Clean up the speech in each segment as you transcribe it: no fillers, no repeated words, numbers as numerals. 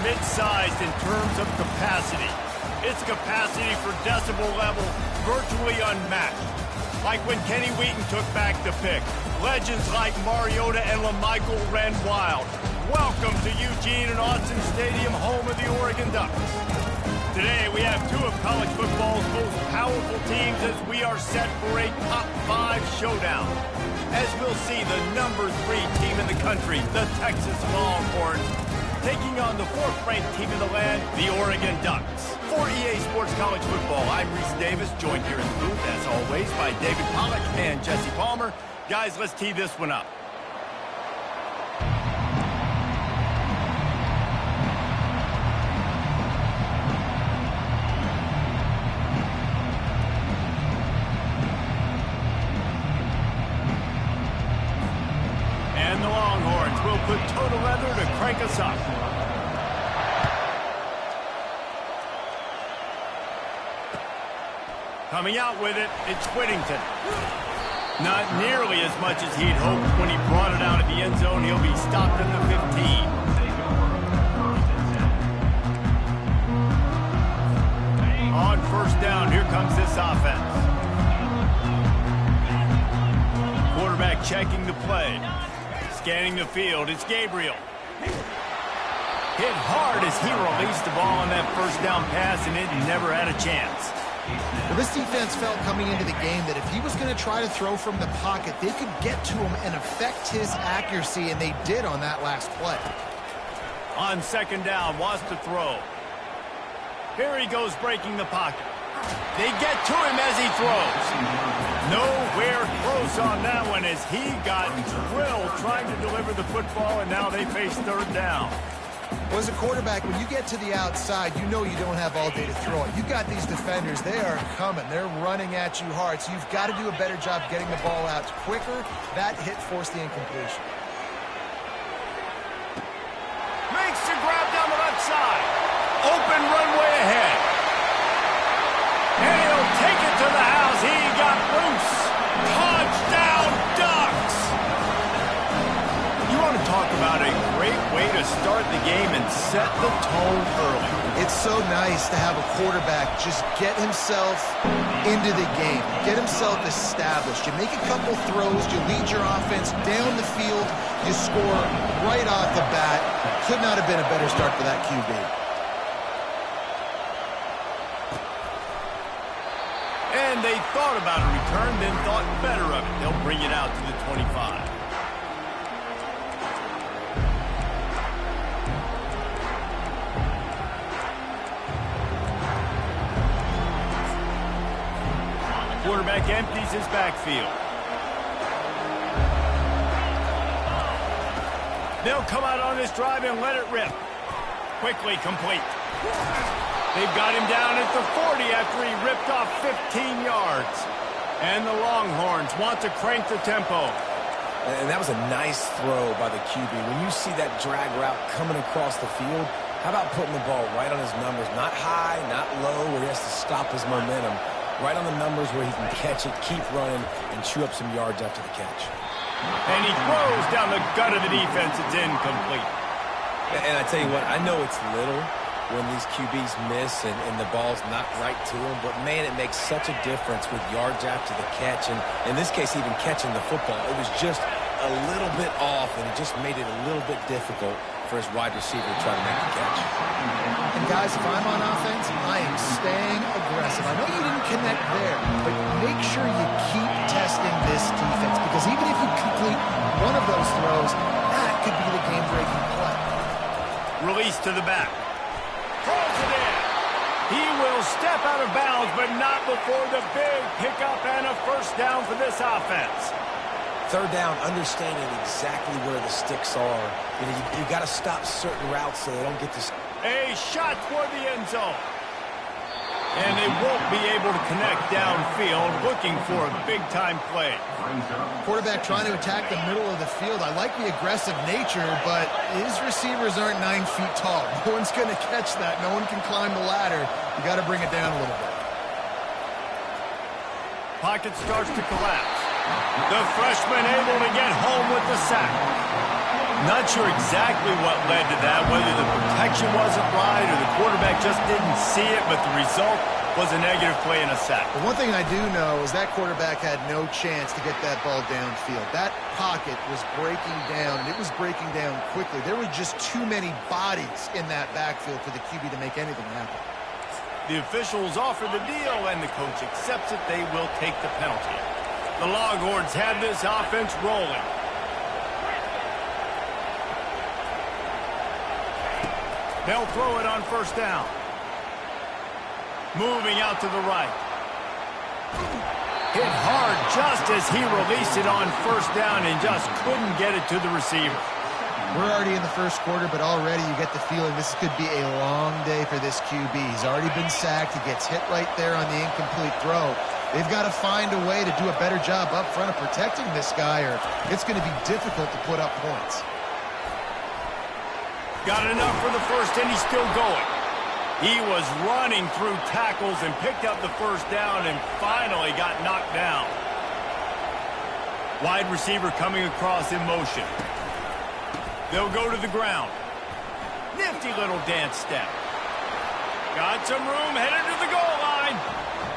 mid-sized in terms of capacity. Its capacity for decibel level virtually unmatched. Like when Kenny Wheaton took back the pick. Legends like Mariota and LaMichael ran wild. Welcome to Eugene and Austin Stadium, home of the Oregon Ducks. Today, we have two of college football's most powerful teams as we are set for a top 5 showdown. As we'll see, the number 3 team in the country, the Texas Longhorns, taking on the 4th-ranked team in the land, the Oregon Ducks. For EA Sports College Football, I'm Reese Davis, joined here in the booth, as always, by David Pollack and Jesse Palmer. Guys, let's tee this one up. And the Longhorns will put total leather to crank us up. Coming out with it, it's Whittington. Not nearly as much as he'd hoped when he brought it out of the end zone. He'll be stopped at the 15. On first down, here comes this offense. Quarterback checking the play. Scanning the field, it's Gabriel. Hit hard as he released the ball on that first down pass, and it never had a chance. Well, this defense felt coming into the game that if he was going to try to throw from the pocket, they could get to him and affect his accuracy, and they did on that last play. On second down, wants to throw. Here he goes breaking the pocket. They get to him as he throws. Nowhere close on that one as he got drilled trying to deliver the football, and now they face third down. Well, as a quarterback, when you get to the outside, you know you don't have all day to throw it. You got these defenders. They are coming. They're running at you hard, so you've got to do a better job getting the ball out quicker. That hit forced the incompletion. Makes the grab down the left side. Open runway ahead. And he'll take it to the house. He got loose. Touchdown, Ducks! You want to talk about a great way to start the game and set the tone early. It's so nice to have a quarterback just get himself into the game, get himself established. You make a couple throws, you lead your offense down the field, you score right off the bat. Could not have been a better start for that QB. And they thought about a return, then thought better of it. They'll bring it out to the 25. Quarterback empties his backfield. They'll come out on this drive and let it rip. Quickly complete. They've got him down at the 40 after he ripped off 15 yards. And the Longhorns want to crank the tempo. And that was a nice throw by the QB. When you see that drag route coming across the field, how about putting the ball right on his numbers? Not high, not low, where he has to stop his momentum. Right on the numbers where he can catch it, keep running, and chew up some yards after the catch. And he throws down the gut of the defense. It's incomplete. And I tell you what, I know it's little when these QBs miss and the ball's not right to them, but, man, it makes such a difference with yards after the catch. And in this case, even catching the football, it was just a little bit off, and it just made it a little bit difficult for his wide receiver to try to make the catch. And, guys, if I'm on offense, I am staying aggressive. I know you didn't connect there, but make sure you keep testing this defense, because even if you complete one of those throws, that could be the game-breaking play. Release to the back. Throws it in. He will step out of bounds, but not before the big pickup and a first down for this offense. Third down, understanding exactly where the sticks are. You know, you got to stop certain routes so they don't get this. A shot toward the end zone. And they won't be able to connect downfield, looking for a big-time play. Quarterback trying to attack the middle of the field. I like the aggressive nature, but his receivers aren't 9 feet tall. No one's going to catch that. No one can climb the ladder. You got to bring it down a little bit. Pocket starts to collapse. The freshman able to get home with the sack. Not sure exactly what led to that, whether the protection wasn't right or the quarterback just didn't see it, but the result was a negative play and a sack. The one thing I do know is that quarterback had no chance to get that ball downfield. That pocket was breaking down, and it was breaking down quickly. There were just too many bodies in that backfield for the QB to make anything happen. The officials offer the deal, and the coach accepts it. They will take the penalty. The Longhorns have this offense rolling. They'll throw it on first down. Moving out to the right. Hit hard just as he released it on first down and just couldn't get it to the receiver. We're already in the first quarter, but already you get the feeling this could be a long day for this QB. He's already been sacked. He gets hit right there on the incomplete throw. They've got to find a way to do a better job up front of protecting this guy, or it's going to be difficult to put up points. Got enough for the first, and he's still going. He was running through tackles and picked up the first down and finally got knocked down. Wide receiver coming across in motion. They'll go to the ground. Nifty little dance step. Got some room, headed to the goal line.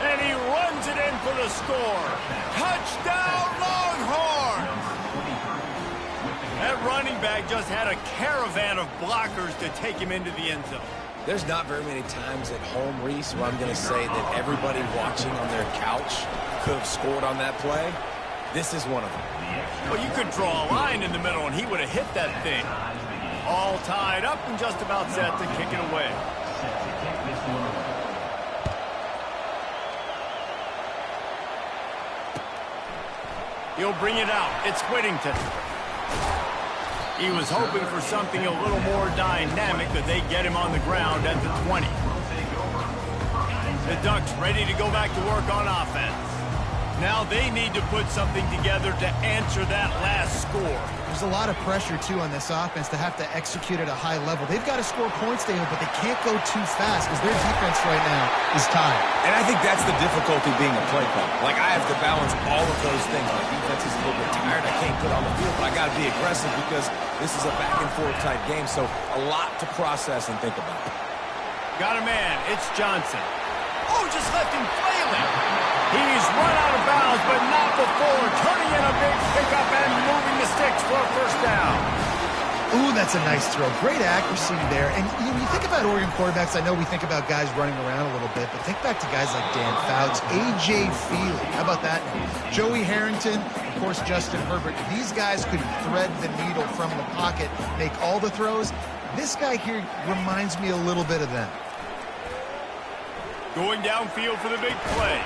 And he runs it in for the score. Touchdown, Longhorns! That running back just had a caravan of blockers to take him into the end zone. There's not very many times at home, Reese, where I'm going to say that everybody watching on their couch could have scored on that play. This is one of them. Well, you could draw a line in the middle, and he would have hit that thing. All tied up and just about set to kick it away. He'll bring it out. It's Whittington. He was hoping for something a little more dynamic, but they get him on the ground at the 20. The Ducks ready to go back to work on offense. Now they need to put something together to answer that last score. There's a lot of pressure, too, on this offense to have to execute at a high level. They've got to score points, Daniel, but they can't go too fast because their defense right now is tired. And I think that's the difficulty being a play caller. Like, I have to balance all of those things. My defense is a little bit tired. I can't get on the field, but I got to be aggressive because this is a back-and-forth type game, so a lot to process and think about. Got a man. It's Johnson. Oh, just left him flailing. He's run out of bounds, but not before turning in a big pickup and moving the sticks for a first down. Ooh, that's a nice throw. Great accuracy there. And you think about Oregon quarterbacks, I know we think about guys running around a little bit, but think back to guys like Dan Fouts, A.J. Feely. How about that? Joey Harrington, of course, Justin Herbert. These guys could thread the needle from the pocket, make all the throws. This guy here reminds me a little bit of them. Going downfield for the big play.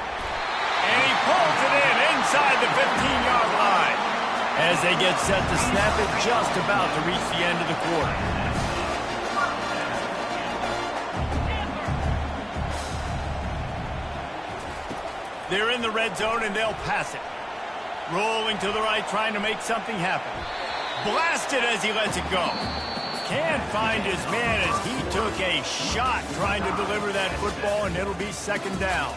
And he pulls it in inside the 15-yard line. As they get set to snap it, just about to reach the end of the quarter. They're in the red zone, and they'll pass it. Rolling to the right, trying to make something happen. Blasted as he lets it go. Can't find his man as he took a shot trying to deliver that football, and it'll be second down.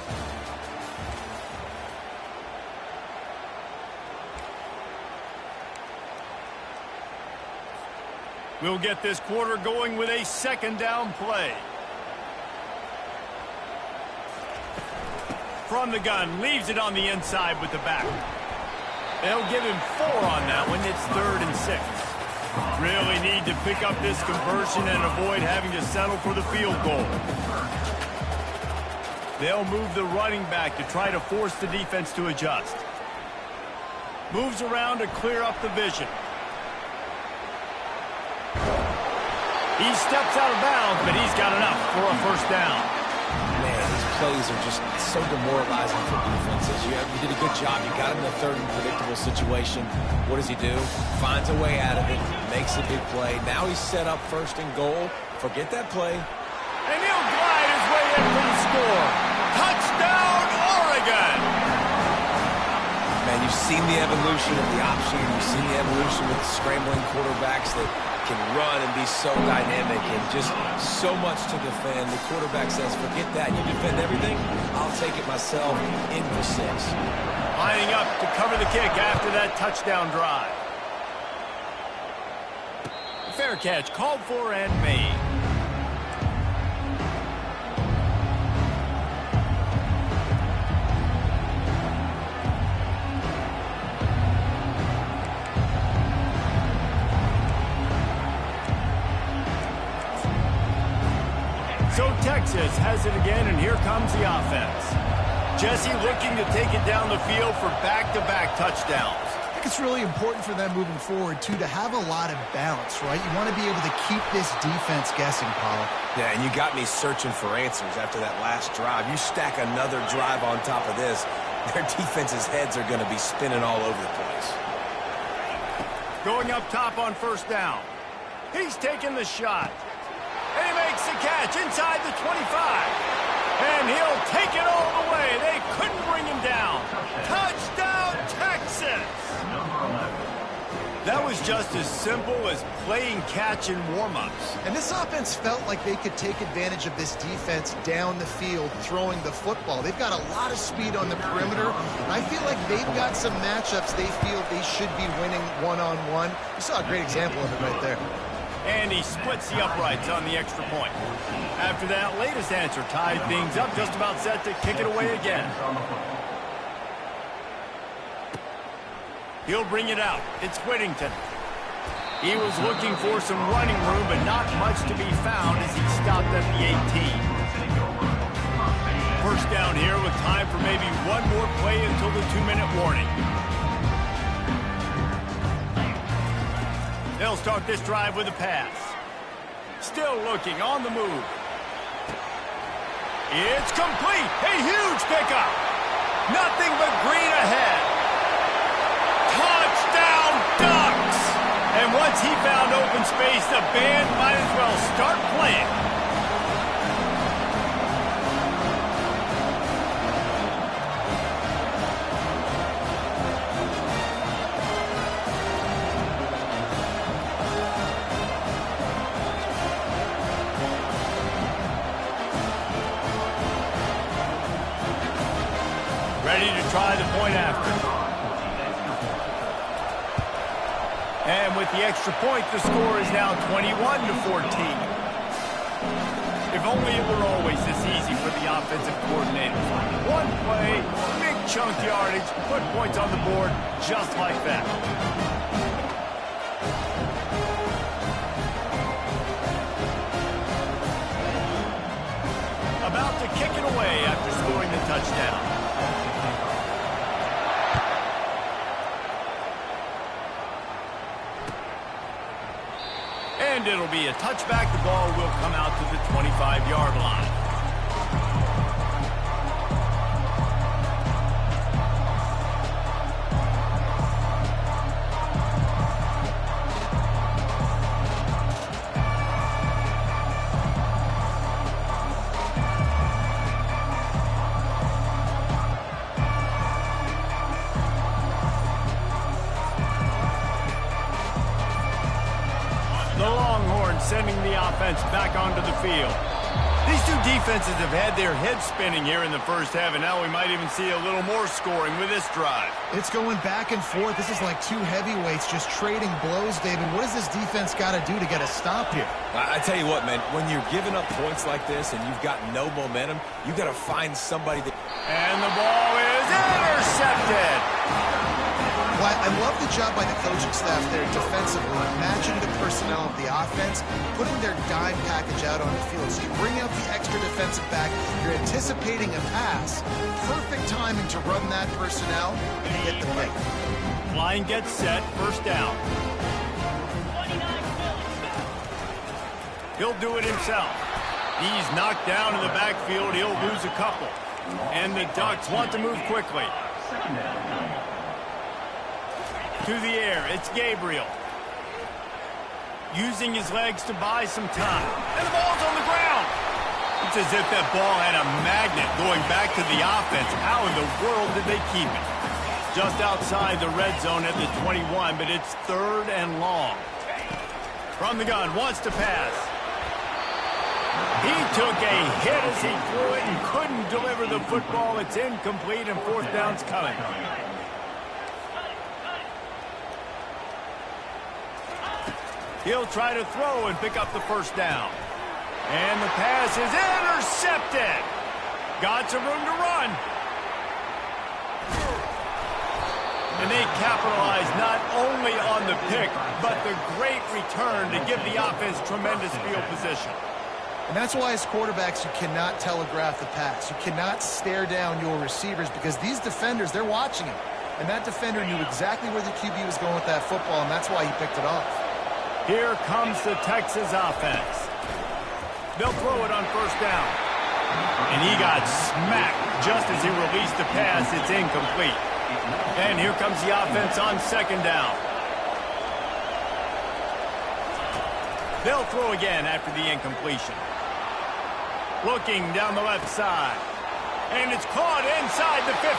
We'll get this quarter going with a second down play. From the gun, leaves it on the inside with the back. They'll give him 4 on that one. It's 3rd and 6. Really need to pick up this conversion and avoid having to settle for the field goal. They'll move the running back to try to force the defense to adjust. Moves around to clear up the vision. He steps out of bounds, but he's got enough for a first down. Man, these plays are just so demoralizing for defenses. You did a good job. You got him in a third and predictable situation. What does he do? Finds a way out of it, makes a big play. Now he's set up first and goal. Forget that play. And he'll glide his way in for the score. Touchdown, Oregon! Man, you've seen the evolution of the option. You've seen the evolution with scrambling quarterbacks that can run and be so dynamic and just so much to defend. The quarterback says, forget that. You defend everything, I'll take it myself in for 6. Lining up to cover the kick after that touchdown drive. Fair catch, called for and made. So Texas has it again, and here comes the offense. Jesse looking to take it down the field for back-to-back touchdowns. I think it's really important for them moving forward, too, to have a lot of balance, right? You want to be able to keep this defense guessing, Paul. Yeah, and you got me searching for answers after that last drive. You stack another drive on top of this, their defense's heads are going to be spinning all over the place. Going up top on first down. He's taking the shot. And he makes the catch inside the 25. And he'll take it all the way. They couldn't bring him down. Touchdown, Texas! That was just as simple as playing catch in warm-ups. And this offense felt like they could take advantage of this defense down the field throwing the football. They've got a lot of speed on the perimeter. And I feel like they've got some matchups they feel they should be winning one-on-one. You saw a great example of it right there. And he splits the uprights on the extra point. After that latest answer tied things up, just about set to kick it away again. He'll bring it out. It's Whittington. He was looking for some running room, but not much to be found as he stopped at the 18. First down here with time for maybe one more play until the 2-minute warning. They'll start this drive with a pass. Still looking on the move. It's complete. A huge pickup. Nothing but green ahead. Touchdown, Ducks! And once he found open space, the band might as well start playing. Ready to try the point after. And with the extra point, the score is now 21-14. If only it were always this easy for the offensive coordinators. One play, big chunk yardage, put points on the board just like that. About to kick it away after scoring the touchdown. And it'll be a touchback. The ball will come out to the 25-yard line. Sending the offense back onto the field. These two defenses have had their heads spinning here in the first half, and now we might even see a little more scoring with this drive. It's going back and forth. This is like two heavyweights just trading blows, David. What does this defense got to do to get a stop here? I tell you what, man, when you're giving up points like this and you've got no momentum, you've got to find somebody that... And the ball is intercepted. Well, I love the job by the coaching staff there defensively, matching the personnel of the offense, putting their dime package out on the field. So you bring out the extra defensive back, you're anticipating a pass, perfect timing to run that personnel and get the pick. Line gets set, first down. He'll do it himself. He's knocked down in the backfield. He'll lose a couple. And the Ducks want to move quickly. To the air, it's Gabriel. Using his legs to buy some time. And the ball's on the ground. It's as if that ball had a magnet going back to the offense. How in the world did they keep it? Just outside the red zone at the 21, but it's third and long. From the gun, wants to pass. He took a hit as he threw it and couldn't deliver the football. It's incomplete and fourth down's coming. He'll try to throw and pick up the first down. And the pass is intercepted. Got some room to run. And they capitalize not only on the pick, but the great return to give the offense tremendous field position. And that's why as quarterbacks, you cannot telegraph the pass. You cannot stare down your receivers because these defenders, they're watching him. And that defender knew exactly where the QB was going with that football, and that's why he picked it off. Here comes the Texas offense. They'll throw it on first down. And he got smacked just as he released the pass. It's incomplete. And here comes the offense on second down. They'll throw again after the incompletion. Looking down the left side. And it's caught inside the 15.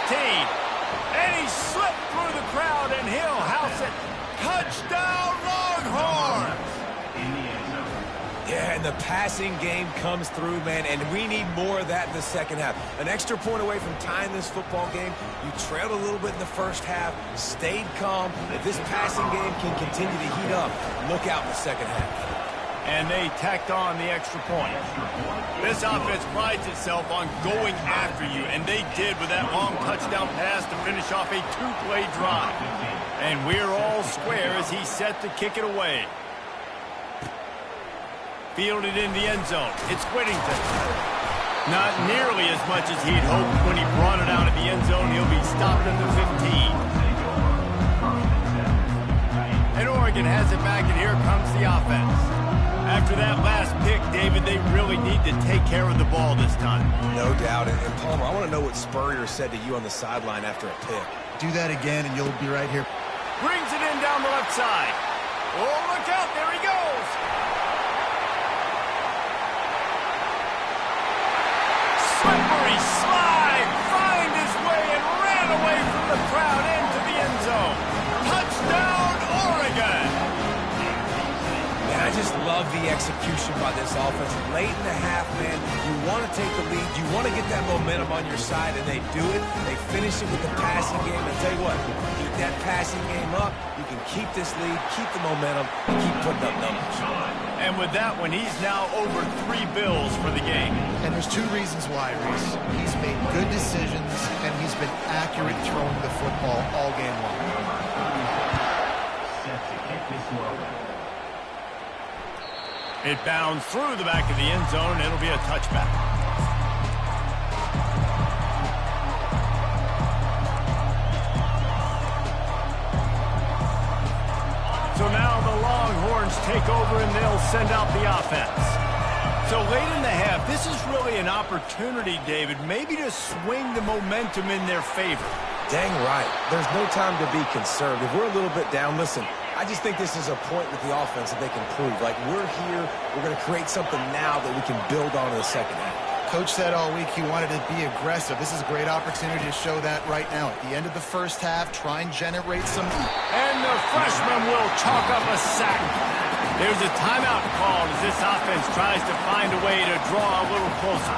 And he slipped through the crowd, and he'll house it. Touchdown, Longhorns! Yeah, and the passing game comes through, man, and we need more of that in the second half. An extra point away from tying this football game. You trailed a little bit in the first half, stayed calm. If this passing game can continue to heat up, look out in the second half. And they tacked on the extra point. This offense prides itself on going after you, and they did with that long touchdown pass to finish off a two-play drive. And we're all square as he's set to kick it away. Fielded in the end zone. It's Whittington. Not nearly as much as he'd hoped when he brought it out of the end zone. He'll be stopped at the 15. And Oregon has it back, and here comes the offense. After that last pick, David, they really need to take care of the ball this time. No doubt. And Palmer, I want to know what Spurrier said to you on the sideline after a pick. Do that again, and you'll be right here. Brings it in down the left side. Oh, look out. There he goes. Slippery slide. Find his way and ran away from the crowd into the end zone. Touchdown, Oregon. I just love the execution by this offense. Late in the half, man, you want to take the lead. You want to get that momentum on your side, and they do it. They finish it with the passing game. And tell you what, keep that passing game up. You can keep this lead, keep the momentum, and keep putting up numbers. And with that one, he's now over 3 bills for the game. And there's 2 reasons why, Reese. He's made good decisions, and he's been accurate throwing the football all game long. Set to kick this one. It bounds through the back of the end zone. It'll be a touchback. So now the Longhorns take over and they'll send out the offense. So late in the half, this is really an opportunity, David, maybe to swing the momentum in their favor. Dang right. There's no time to be concerned. If we're a little bit down, listen, I just think this is a point with the offense that they can prove. Like, we're here, we're going to create something now that we can build on in the second half. Coach said all week he wanted to be aggressive. This is a great opportunity to show that right now. At the end of the first half, try and generate some... And the freshman will chalk up a sack. There's a timeout called as this offense tries to find a way to draw a little closer.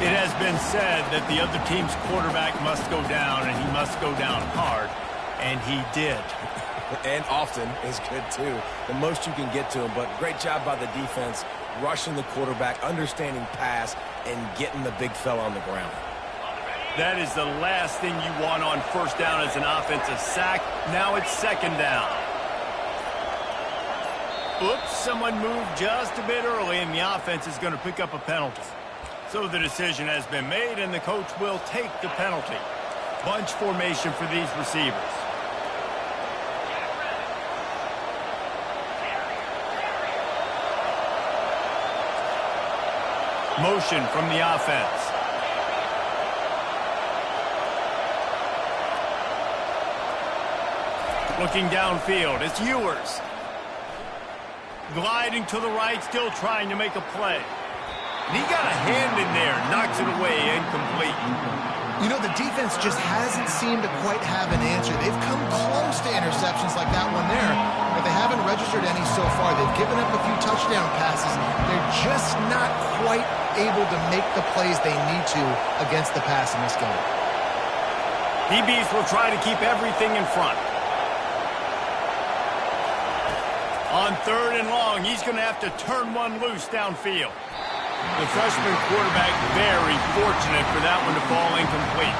It has been said that the other team's quarterback must go down, and he must go down hard, and he did. And often is good, too. The most you can get to him, but great job by the defense, rushing the quarterback, understanding pass, and getting the big fella on the ground. That is the last thing you want on first down as an offensive sack. Now it's second down. Oops, someone moved just a bit early, and the offense is going to pick up a penalty. So the decision has been made, and the coach will take the penalty. Bunch formation for these receivers. Motion from the offense. Looking downfield, it's Ewers. Gliding to the right, still trying to make a play. And he got a hand in there, knocks it away, incomplete. You know, the defense just hasn't seemed to quite have an answer. They've come close to interceptions like that one there, but they haven't registered any so far. They've given up a few touchdown passes. They're just not quite able to make the plays they need to against the pass in this game. DBs will try to keep everything in front. On 3rd and long, he's going to have to turn one loose downfield. The freshman quarterback very fortunate for that one to fall incomplete.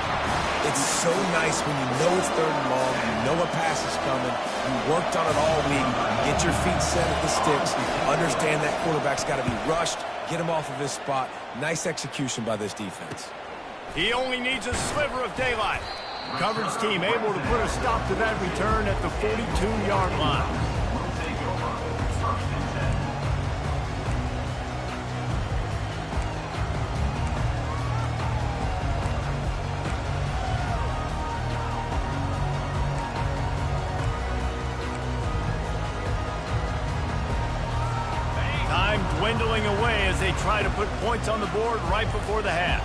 It's so nice when you know it's 3rd and long, you know a pass is coming, you worked on it all week, get your feet set at the sticks, understand that quarterback's got to be rushed, get him off of his spot. Nice execution by this defense. He only needs a sliver of daylight. Coverage team able to put a stop to that return at the 42-yard line. Dwindling away as they try to put points on the board right before the half.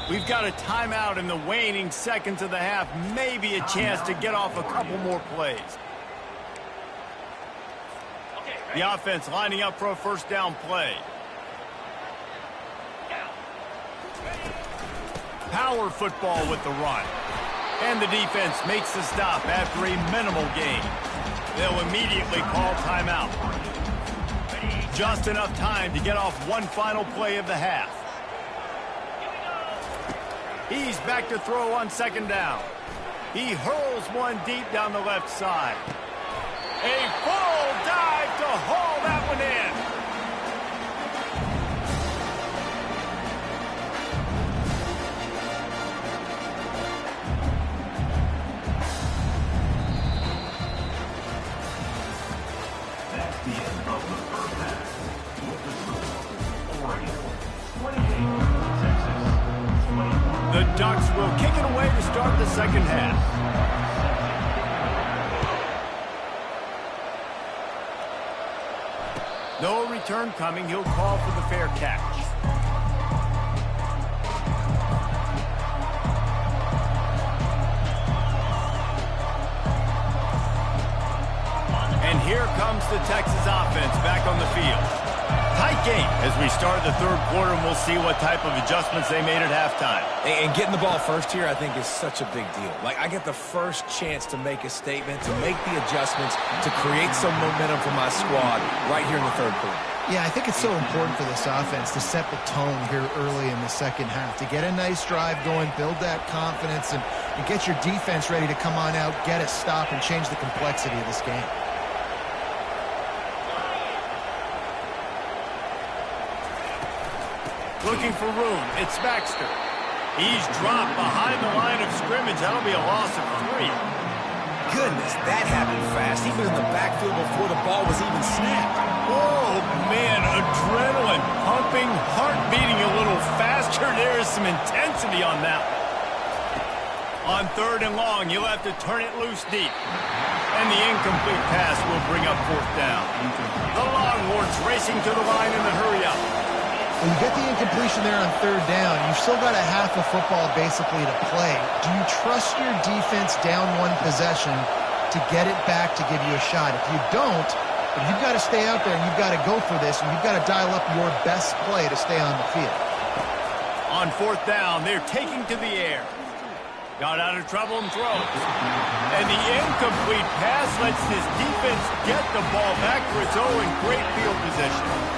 We've got a timeout in the waning seconds of the half. Maybe a chance to get off a couple more plays. The offense lining up for a first down play. Power football with the run. And the defense makes the stop after a minimal gain. They'll immediately call timeout. Just enough time to get off one final play of the half. He's back to throw on 2nd down. He hurls one deep down the left side. A full dive to haul that one in. The Ducks will kick it away to start the second half. No return coming. He'll call for the fair catch. And here comes the Texas offense back on the field. Tight game as we start the 3rd quarter, and we'll see what type of adjustments they made at halftime. And getting the ball first here, I think, is such a big deal. Like, I get the first chance to make a statement, to make the adjustments, to create some momentum for my squad right here in the 3rd quarter. Yeah, I think it's so important for this offense to set the tone here early in the second half, to get a nice drive going, build that confidence, and get your defense ready to come on out, get a stop, and change the complexity of this game. Looking for room. It's Baxter. He's dropped behind the line of scrimmage. That'll be a loss of 3. Goodness, that happened fast. He was in the backfield before the ball was even snapped. Oh, man, adrenaline pumping, heart beating a little faster. There is some intensity on that one. On 3rd and long, you'll have to turn it loose deep. And the incomplete pass will bring up 4th down. The Longhorns racing to the line in the hurry-up. When you get the incompletion there on 3rd down, you've still got a half of football basically to play. Do you trust your defense down one possession to get it back to give you a shot? If you don't, then you've got to stay out there and you've got to go for this, and you've got to dial up your best play to stay on the field. On 4th down, they're taking to the air. Got out of trouble and throws. And the incomplete pass lets his defense get the ball back for its own great field position.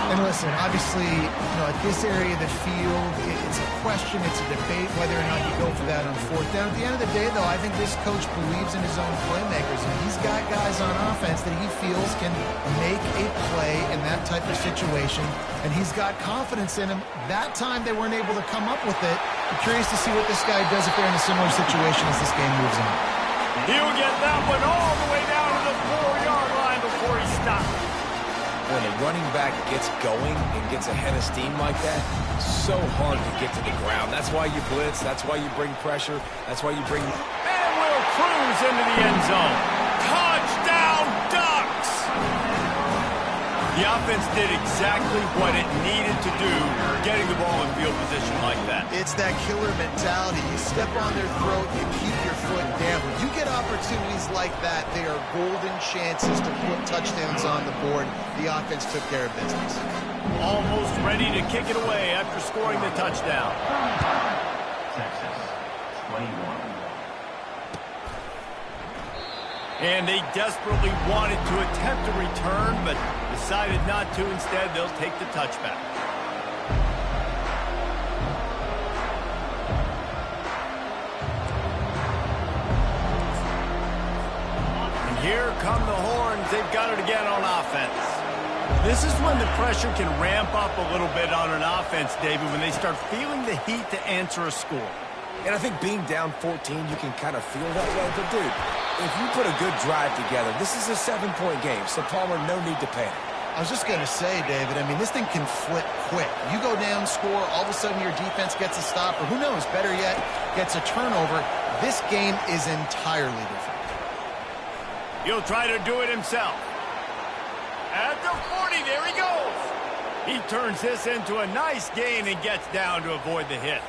And listen, obviously, at this area of the field, it's a question, it's a debate whether or not you go for that on 4th down. At the end of the day, though, I think this coach believes in his own playmakers, and he's got guys on offense that he feels can make a play in that type of situation, and he's got confidence in him. That time, they weren't able to come up with it. I'm curious to see what this guy does if they're in a similar situation as this game moves on. He'll get that one all the way down to the 4-yard line before he stops. When a running back gets going and gets ahead of steam like that, so hard to get to the ground. That's why you blitz. That's why you bring pressure. That's why you bring... And will cruise into the end zone. Touchdown, Ducks! The offense did exactly what it needed to do, getting the ball in field position like that. It's that killer mentality. You step on their throat, you keep your foot down. When you get opportunities like that, they are golden chances to put touchdowns on the board. The offense took care of business. Almost ready to kick it away after scoring the touchdown. Texas, 21. And they desperately wanted to attempt a return, but decided not to. Instead, they'll take the touchback. And here come the horns. They've got it again on offense. This is when the pressure can ramp up a little bit on an offense, David, when they start feeling the heat to answer a score. And I think being down 14, you can kind of feel that way. But, dude, if you put a good drive together, this is a 7-point game, so Palmer, no need to panic. I was just going to say, David, I mean, this thing can flip quick. You go down, score, all of a sudden your defense gets a stop, or who knows, better yet, gets a turnover. This game is entirely different. He'll try to do it himself. At the 40, there he goes. He turns this into a nice gain and gets down to avoid the hit.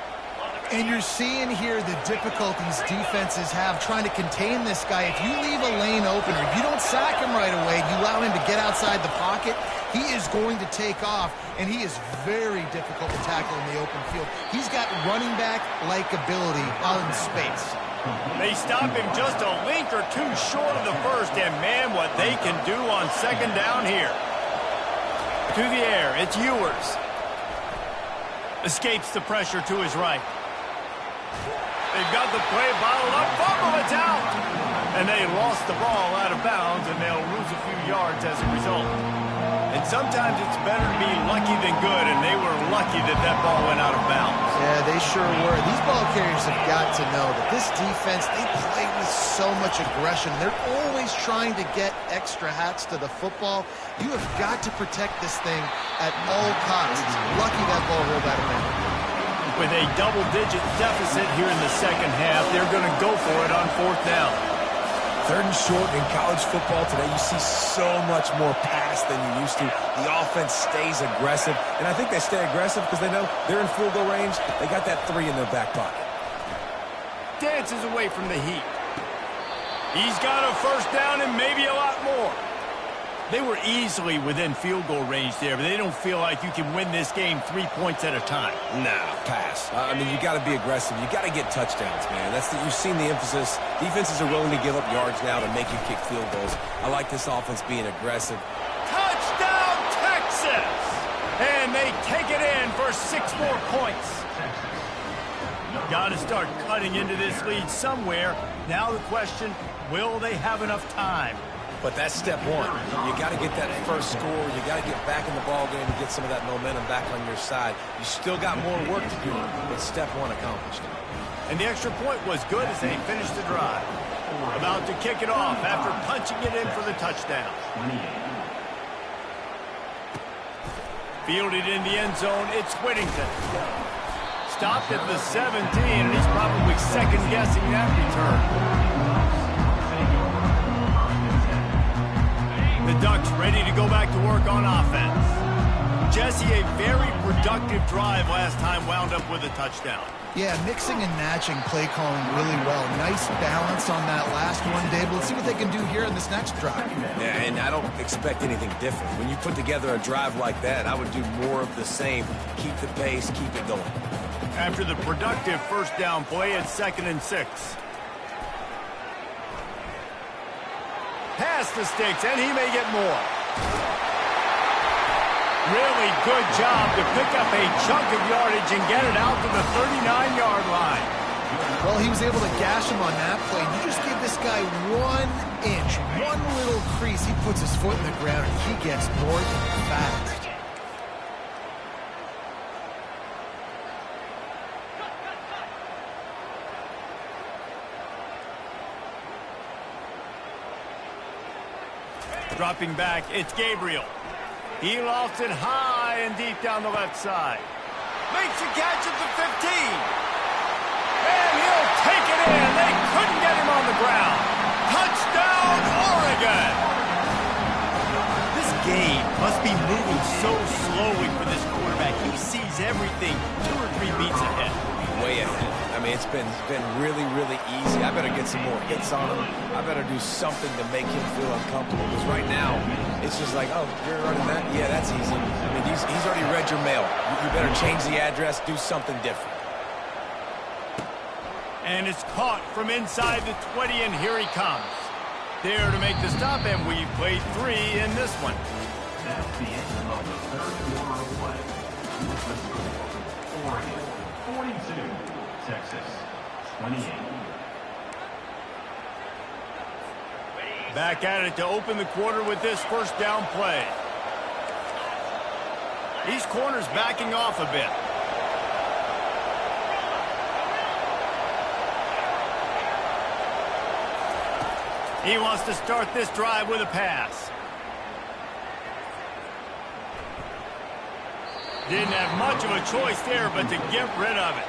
And you're seeing here the difficulties defenses have trying to contain this guy. If you leave a lane open or if you don't sack him right away, you allow him to get outside the pocket, he is going to take off, and he is very difficult to tackle in the open field. He's got running back-like ability out in space. They stop him just a link or two short of the first, and man, what they can do on second down here. To the air, it's Ewers. Escapes the pressure to his right. They've got the play bottled up. Fumble, it's out. And they lost the ball out of bounds, and they'll lose a few yards as a result. And sometimes it's better to be lucky than good, and they were lucky that that ball went out of bounds. Yeah, they sure were. These ball carriers have got to know that this defense, they play with so much aggression. They're always trying to get extra hats to the football. You have got to protect this thing at all costs. Lucky that ball rolled out of bounds. With a double-digit deficit here in the second half, they're going to go for it on fourth down. Third and short in college football today, you see so much more pass than you used to. The offense stays aggressive, and I think they stay aggressive because they know they're in field goal range. They got that 3 in their back pocket. Dances away from the heat. He's got a first down and maybe a lot more. They were easily within field goal range there, but they don't feel like you can win this game 3 points at a time. Nah, pass. I mean, you got to be aggressive. You got to get touchdowns, man. You've seen the emphasis. Defenses are willing to give up yards now to make you kick field goals. I like this offense being aggressive. Touchdown, Texas! And they take it in for 6 more points. Got to start cutting into this lead somewhere. Now the question, will they have enough time? But that's step one. You got to get that first score. You got to get back in the ball game and get some of that momentum back on your side. You still got more work to do, but step one accomplished. And the extra point was good as they finished the drive. About to kick it off after punching it in for the touchdown. Fielded in the end zone, it's Whittington. Stopped at the 17, and he's probably second-guessing that return. The Ducks ready to go back to work on offense. Jesse, a very productive drive last time, wound up with a touchdown. Yeah, mixing and matching play calling really well. Nice balance on that last one, Dave. Let's see what they can do here in this next drive. Yeah, and I don't expect anything different. When you put together a drive like that, I would do more of the same. Keep the pace, keep it going. After the productive first down play, it's 2nd and 6. Past the sticks, and he may get more. Really good job to pick up a chunk of yardage and get it out to the 39-yard line. Well, he was able to gash him on that play. You just give this guy 1 inch, one little crease. He puts his foot in the ground, and he gets north fast. Dropping back, it's Gabriel. He lofts it high and deep down the left side. Makes a catch at the 15. And he'll take it in. They couldn't get him on the ground. Touchdown, Oregon! This game must be moving so slowly for this quarterback. He sees everything 2 or 3 beats ahead. Way ahead. I mean, it's been really, really easy. I better get some more hits on him. I better do something to make him feel uncomfortable. Because right now, it's just like, oh, you're running that? Yeah, that's easy. I mean, he's already read your mail. You better change the address, do something different. And it's caught from inside the 20, and here he comes. there to make the stop, and we've played 3 in this one. That's the end of the third quarter of play. Oregon 42, Texas 28. Back at it to open the quarter with this first down play. These corners backing off a bit. He wants to start this drive with a pass. Didn't have much of a choice there, but to get rid of it.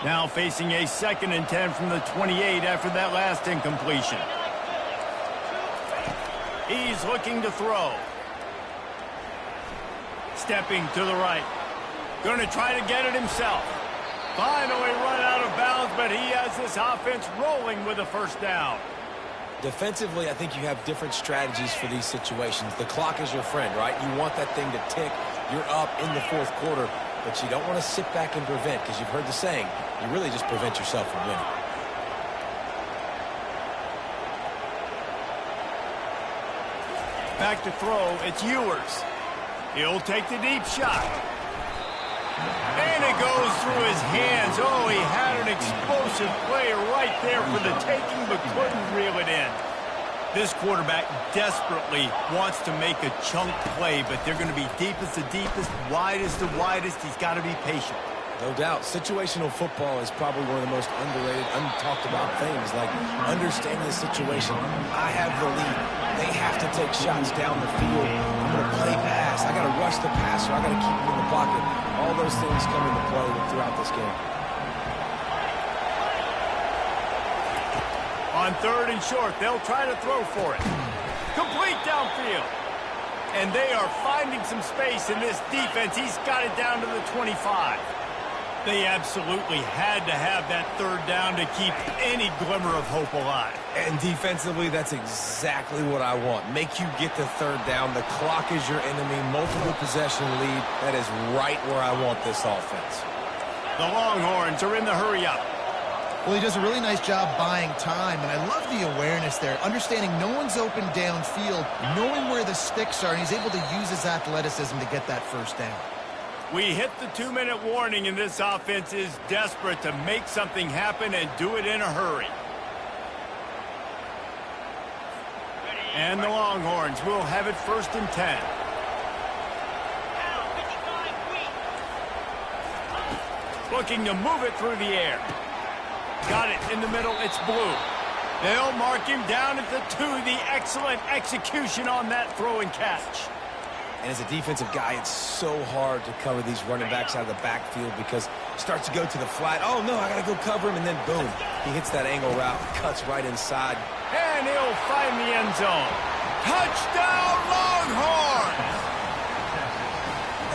Now facing a 2nd and 10 from the 28 after that last incompletion. He's looking to throw. Stepping to the right. Going to try to get it himself. Finally run out of bounds, but he has this offense rolling with a first down. Defensively, I think you have different strategies for these situations. The clock is your friend, right? You want that thing to tick. You're up in the 4th quarter, but you don't want to sit back and prevent, because you've heard the saying, you really just prevent yourself from winning. Back to throw, it's Ewers. He'll take the deep shot. And it goes through his hands. Oh, he had an explosive play right there for the taking, but couldn't reel it in. This quarterback desperately wants to make a chunk play, but they're going to be deepest to deepest, widest to widest. He's got to be patient. No doubt. Situational football is probably one of the most underrated, untalked about things, like understanding the situation. I have the lead. They have to take shots down the field. I'm going to play pass. I got to rush the passer. I got to keep him in the pocket. All those things come into play throughout this game. On 3rd and short, they'll try to throw for it. Complete downfield. And they are finding some space in this defense. He's got it down to the 25. They absolutely had to have that 3rd down to keep any glimmer of hope alive. And defensively, that's exactly what I want. Make you get the 3rd down. The clock is your enemy. Multiple possession lead. That is right where I want this offense. The Longhorns are in the hurry up. Well, he does a really nice job buying time, and I love the awareness there, understanding no one's open downfield, knowing where the sticks are, and he's able to use his athleticism to get that first down. We hit the 2-minute warning, and this offense is desperate to make something happen and do it in a hurry. And the Longhorns will have it 1st and 10. Looking to move it through the air. Got it in the middle. It's blue. They'll mark him down at the 2. The excellent execution on that throw and catch. And as a defensive guy, it's so hard to cover these running backs out of the backfield because it starts to go to the flat. Oh, no, I got to go cover him, and then boom. He hits that angle route, cuts right inside. And he'll find the end zone. Touchdown, Longhorns!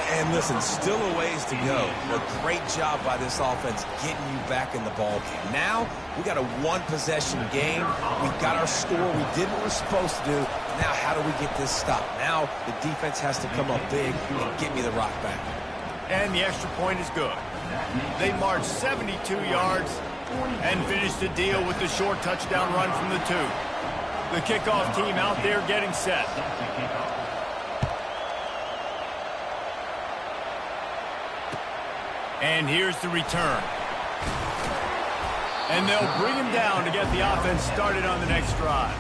And listen, still a ways to go. A great job by this offense getting you back in the ball game. Now, we got a 1-possession game. We've got our score. We did what we're supposed to do. Now, how do we get this stopped? Now, the defense has to come up big and get me the rock back. And the extra point is good. They marched 72 yards and finished the deal with the short touchdown run from the 2. The kickoff team out there getting set. And here's the return. And they'll bring him down to get the offense started on the next drive.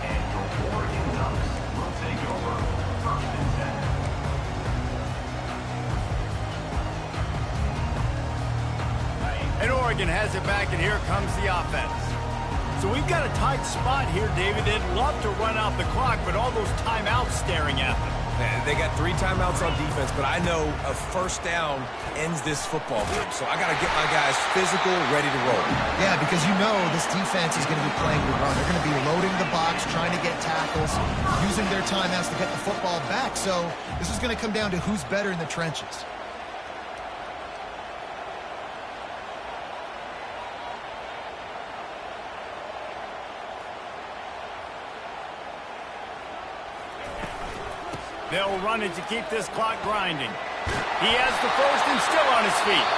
And Oregon has it back, and here comes the offense. So we've got a tight spot here, David. They'd love to run out the clock, but all those timeouts staring at them. They got 3 timeouts on defense, but I know a first down ends this football game. So I got to get my guys physical, ready to roll. Yeah, because you know this defense is going to be playing the run. They're going to be loading the box, trying to get tackles, using their timeouts to get the football back. So this is going to come down to who's better in the trenches. They'll run it to keep this clock grinding. He has the first and still on his feet.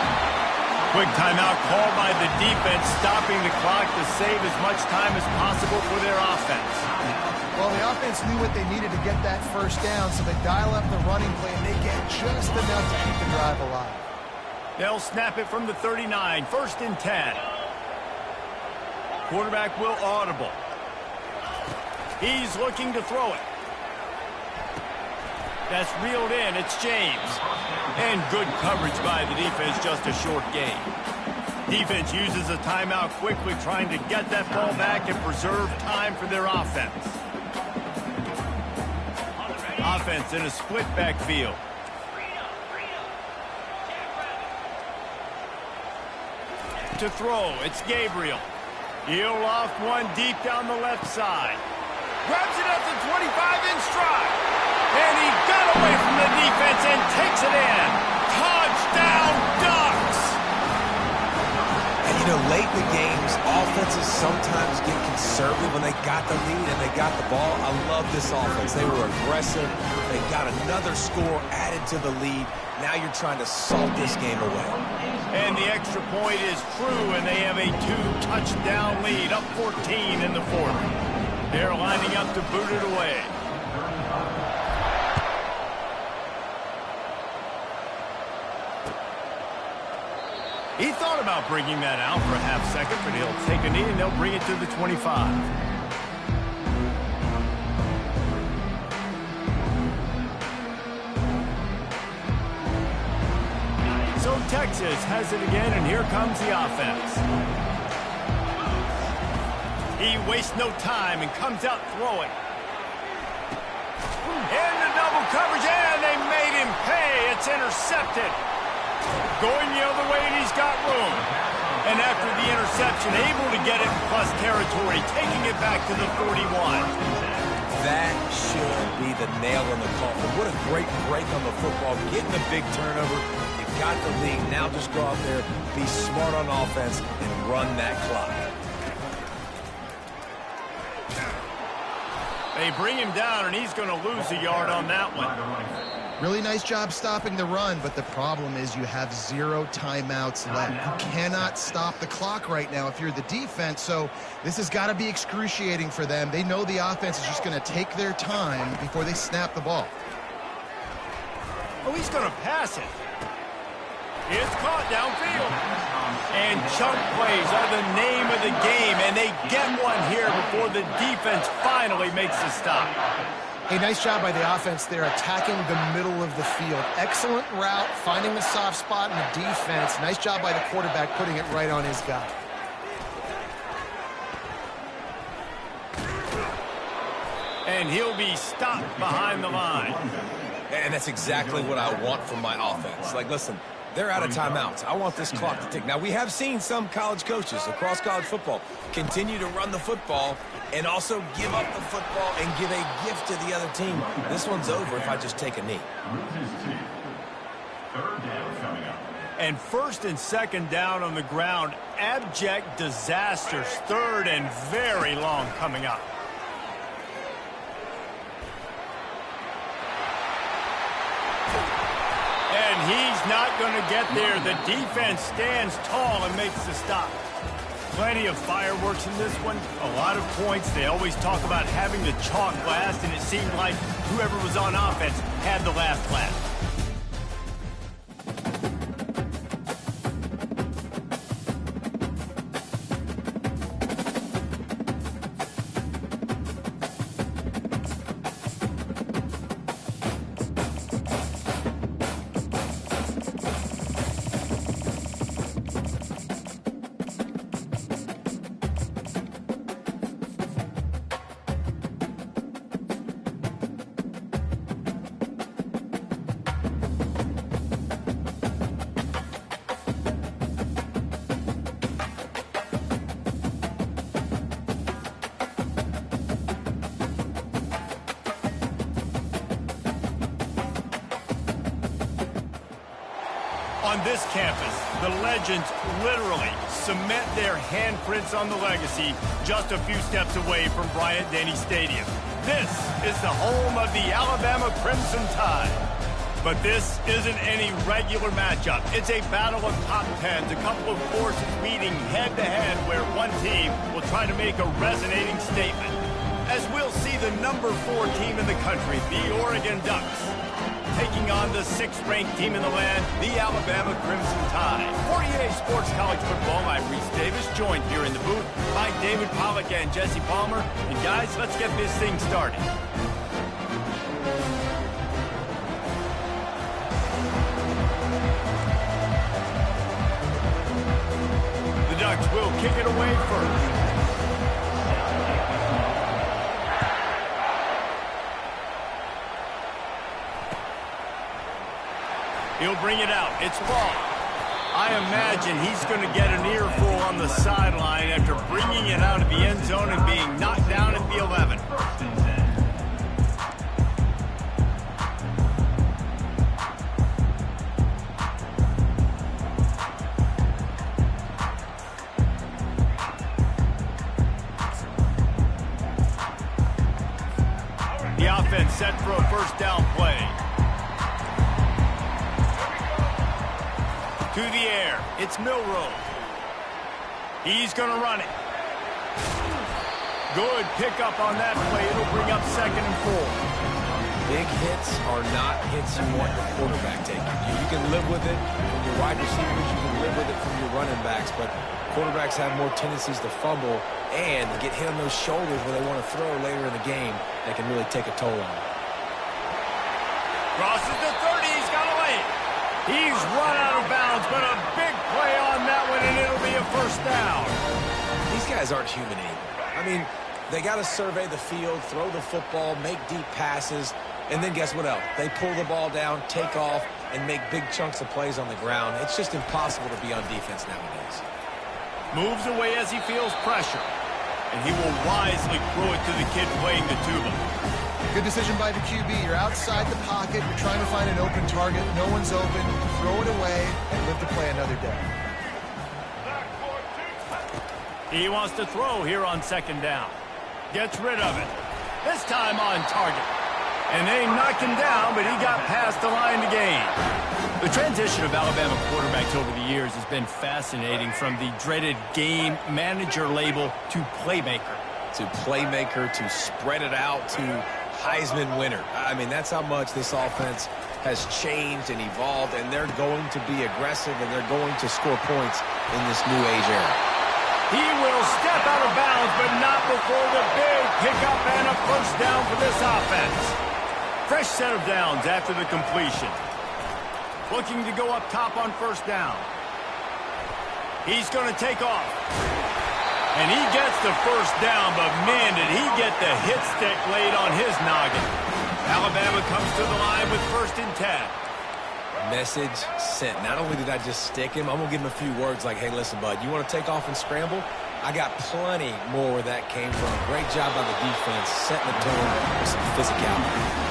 Quick timeout called by the defense, stopping the clock to save as much time as possible for their offense. Well, the offense knew what they needed to get that first down, so they dial up the running play, and they get just enough to keep the drive alive. They'll snap it from the 39, 1st and 10. Quarterback will audible. He's looking to throw it. That's reeled in. It's James. And good coverage by the defense, just a short gain. Defense uses a timeout quickly, trying to get that ball back and preserve time for their offense. Offense in a split backfield. To throw, it's Gabriel. He'll loft one deep down the left side. Grabs it at the 25 in stride. And he got away from the defense and takes it in. Touchdown, Ducks! And, you know, late in the games, offenses sometimes get conservative when they got the lead and they got the ball. I love this offense. They were aggressive. They got another score added to the lead. Now you're trying to salt this game away. And the extra point is true, and they have a 2-touchdown lead, up 14 in the 4th. They're lining up to boot it away. He thought about bringing that out for a half second, but he'll take a knee and they'll bring it to the 25. So Texas has it again, and here comes the offense. He wastes no time and comes out throwing. And the double coverage, and they made him pay. It's intercepted. Going the other way, and he's got room. And after the interception, able to get it in plus territory, taking it back to the 41. That should be the nail in the coffin. What a great break on the football. Getting a big turnover. You got the lead. Now just go out there, be smart on offense, and run that clock. They bring him down, and he's going to lose a yard on that one. Really nice job stopping the run, but the problem is you have 0 timeouts left. You cannot stop the clock right now if you're the defense, so this has got to be excruciating for them. They know the offense is just going to take their time before they snap the ball. Oh, he's going to pass it. It's caught downfield. And chunk plays are the name of the game, and they get one here before the defense finally makes the stop. Hey, nice job by the offense there, attacking the middle of the field. Excellent route, finding the soft spot in the defense. Nice job by the quarterback putting it right on his guy. And he'll be stopped behind the line. And that's exactly what I want from my offense. Like, listen, they're out of timeouts. I want this clock to tick. Now, we have seen some college coaches across college football continue to run the football and also give up the football and give a gift to the other team. This one's over if I just take a knee. And 1st and 2nd down on the ground. Abject disasters. 3rd and very long coming up. And he's not going to get there. The defense stands tall and makes the stop. Plenty of fireworks in this one. A lot of points. They always talk about having the chalk last, and it seemed like whoever was on offense had the last laugh. On this campus, the legends literally cement their handprints on the legacy just a few steps away from Bryant-Denny Stadium. This is the home of the Alabama Crimson Tide. But this isn't any regular matchup. It's a battle of top tens, a couple of forces meeting head-to-head where one team will try to make a resonating statement. As we'll see the number 4 team in the country, the Oregon Ducks, taking on the 6th-ranked team in the land, the Alabama Crimson Tide. For EA Sports College Football, I'm Reese Davis, joined here in the booth by David Pollack and Jesse Palmer. And guys, let's get this thing started. The Ducks will kick it away first. He'll bring it out. It's ball. I imagine he's going to get an earful on the sideline after bringing it out of the end zone and being knocked down at the 11. The offense set for a first down play. To the air. It's Milroe. He's going to run it. Good pickup on that play. It'll bring up 2nd and 4. Big hits are not hits you want the quarterback taking. You can live with it from your wide receivers. You can live with it from your running backs. But quarterbacks have more tendencies to fumble and get hit on those shoulders when they want to throw later in the game. That can really take a toll on them. Crosses the 30. He's got away. He's run out of bounds, but a big play on that one, and it'll be a first down. These guys aren't human either. I mean, they got to survey the field, throw the football, make deep passes, and then guess what else? They pull the ball down, take off, and make big chunks of plays on the ground. It's just impossible to be on defense nowadays. Moves away as he feels pressure, and he will wisely throw it to the kid playing the tuba. Good decision by the QB. You're outside the pocket. You're trying to find an open target. No one's open. Throw it away and live to play another day. He wants to throw here on 2nd down. Gets rid of it. This time on target. And they knocked him down, but he got past the line to gain. The transition of Alabama quarterbacks over the years has been fascinating, from the dreaded game manager label to playmaker. To playmaker, to spread it out, to Heisman winner. I mean, that's how much this offense has changed and evolved, and they're going to be aggressive, and they're going to score points in this new age era. He will step out of bounds, but not before the big pickup and a first down for this offense. Fresh set of downs after the completion. Looking to go up top on first down. He's going to take off. And he gets the first down, but man, did he get the hit stick laid on his noggin. Alabama comes to the line with 1st and 10. Message sent. Not only did I just stick him, I'm going to give him a few words like, hey, listen, bud, you want to take off and scramble? I got plenty more where that came from. Great job by the defense, setting the tone with some physicality.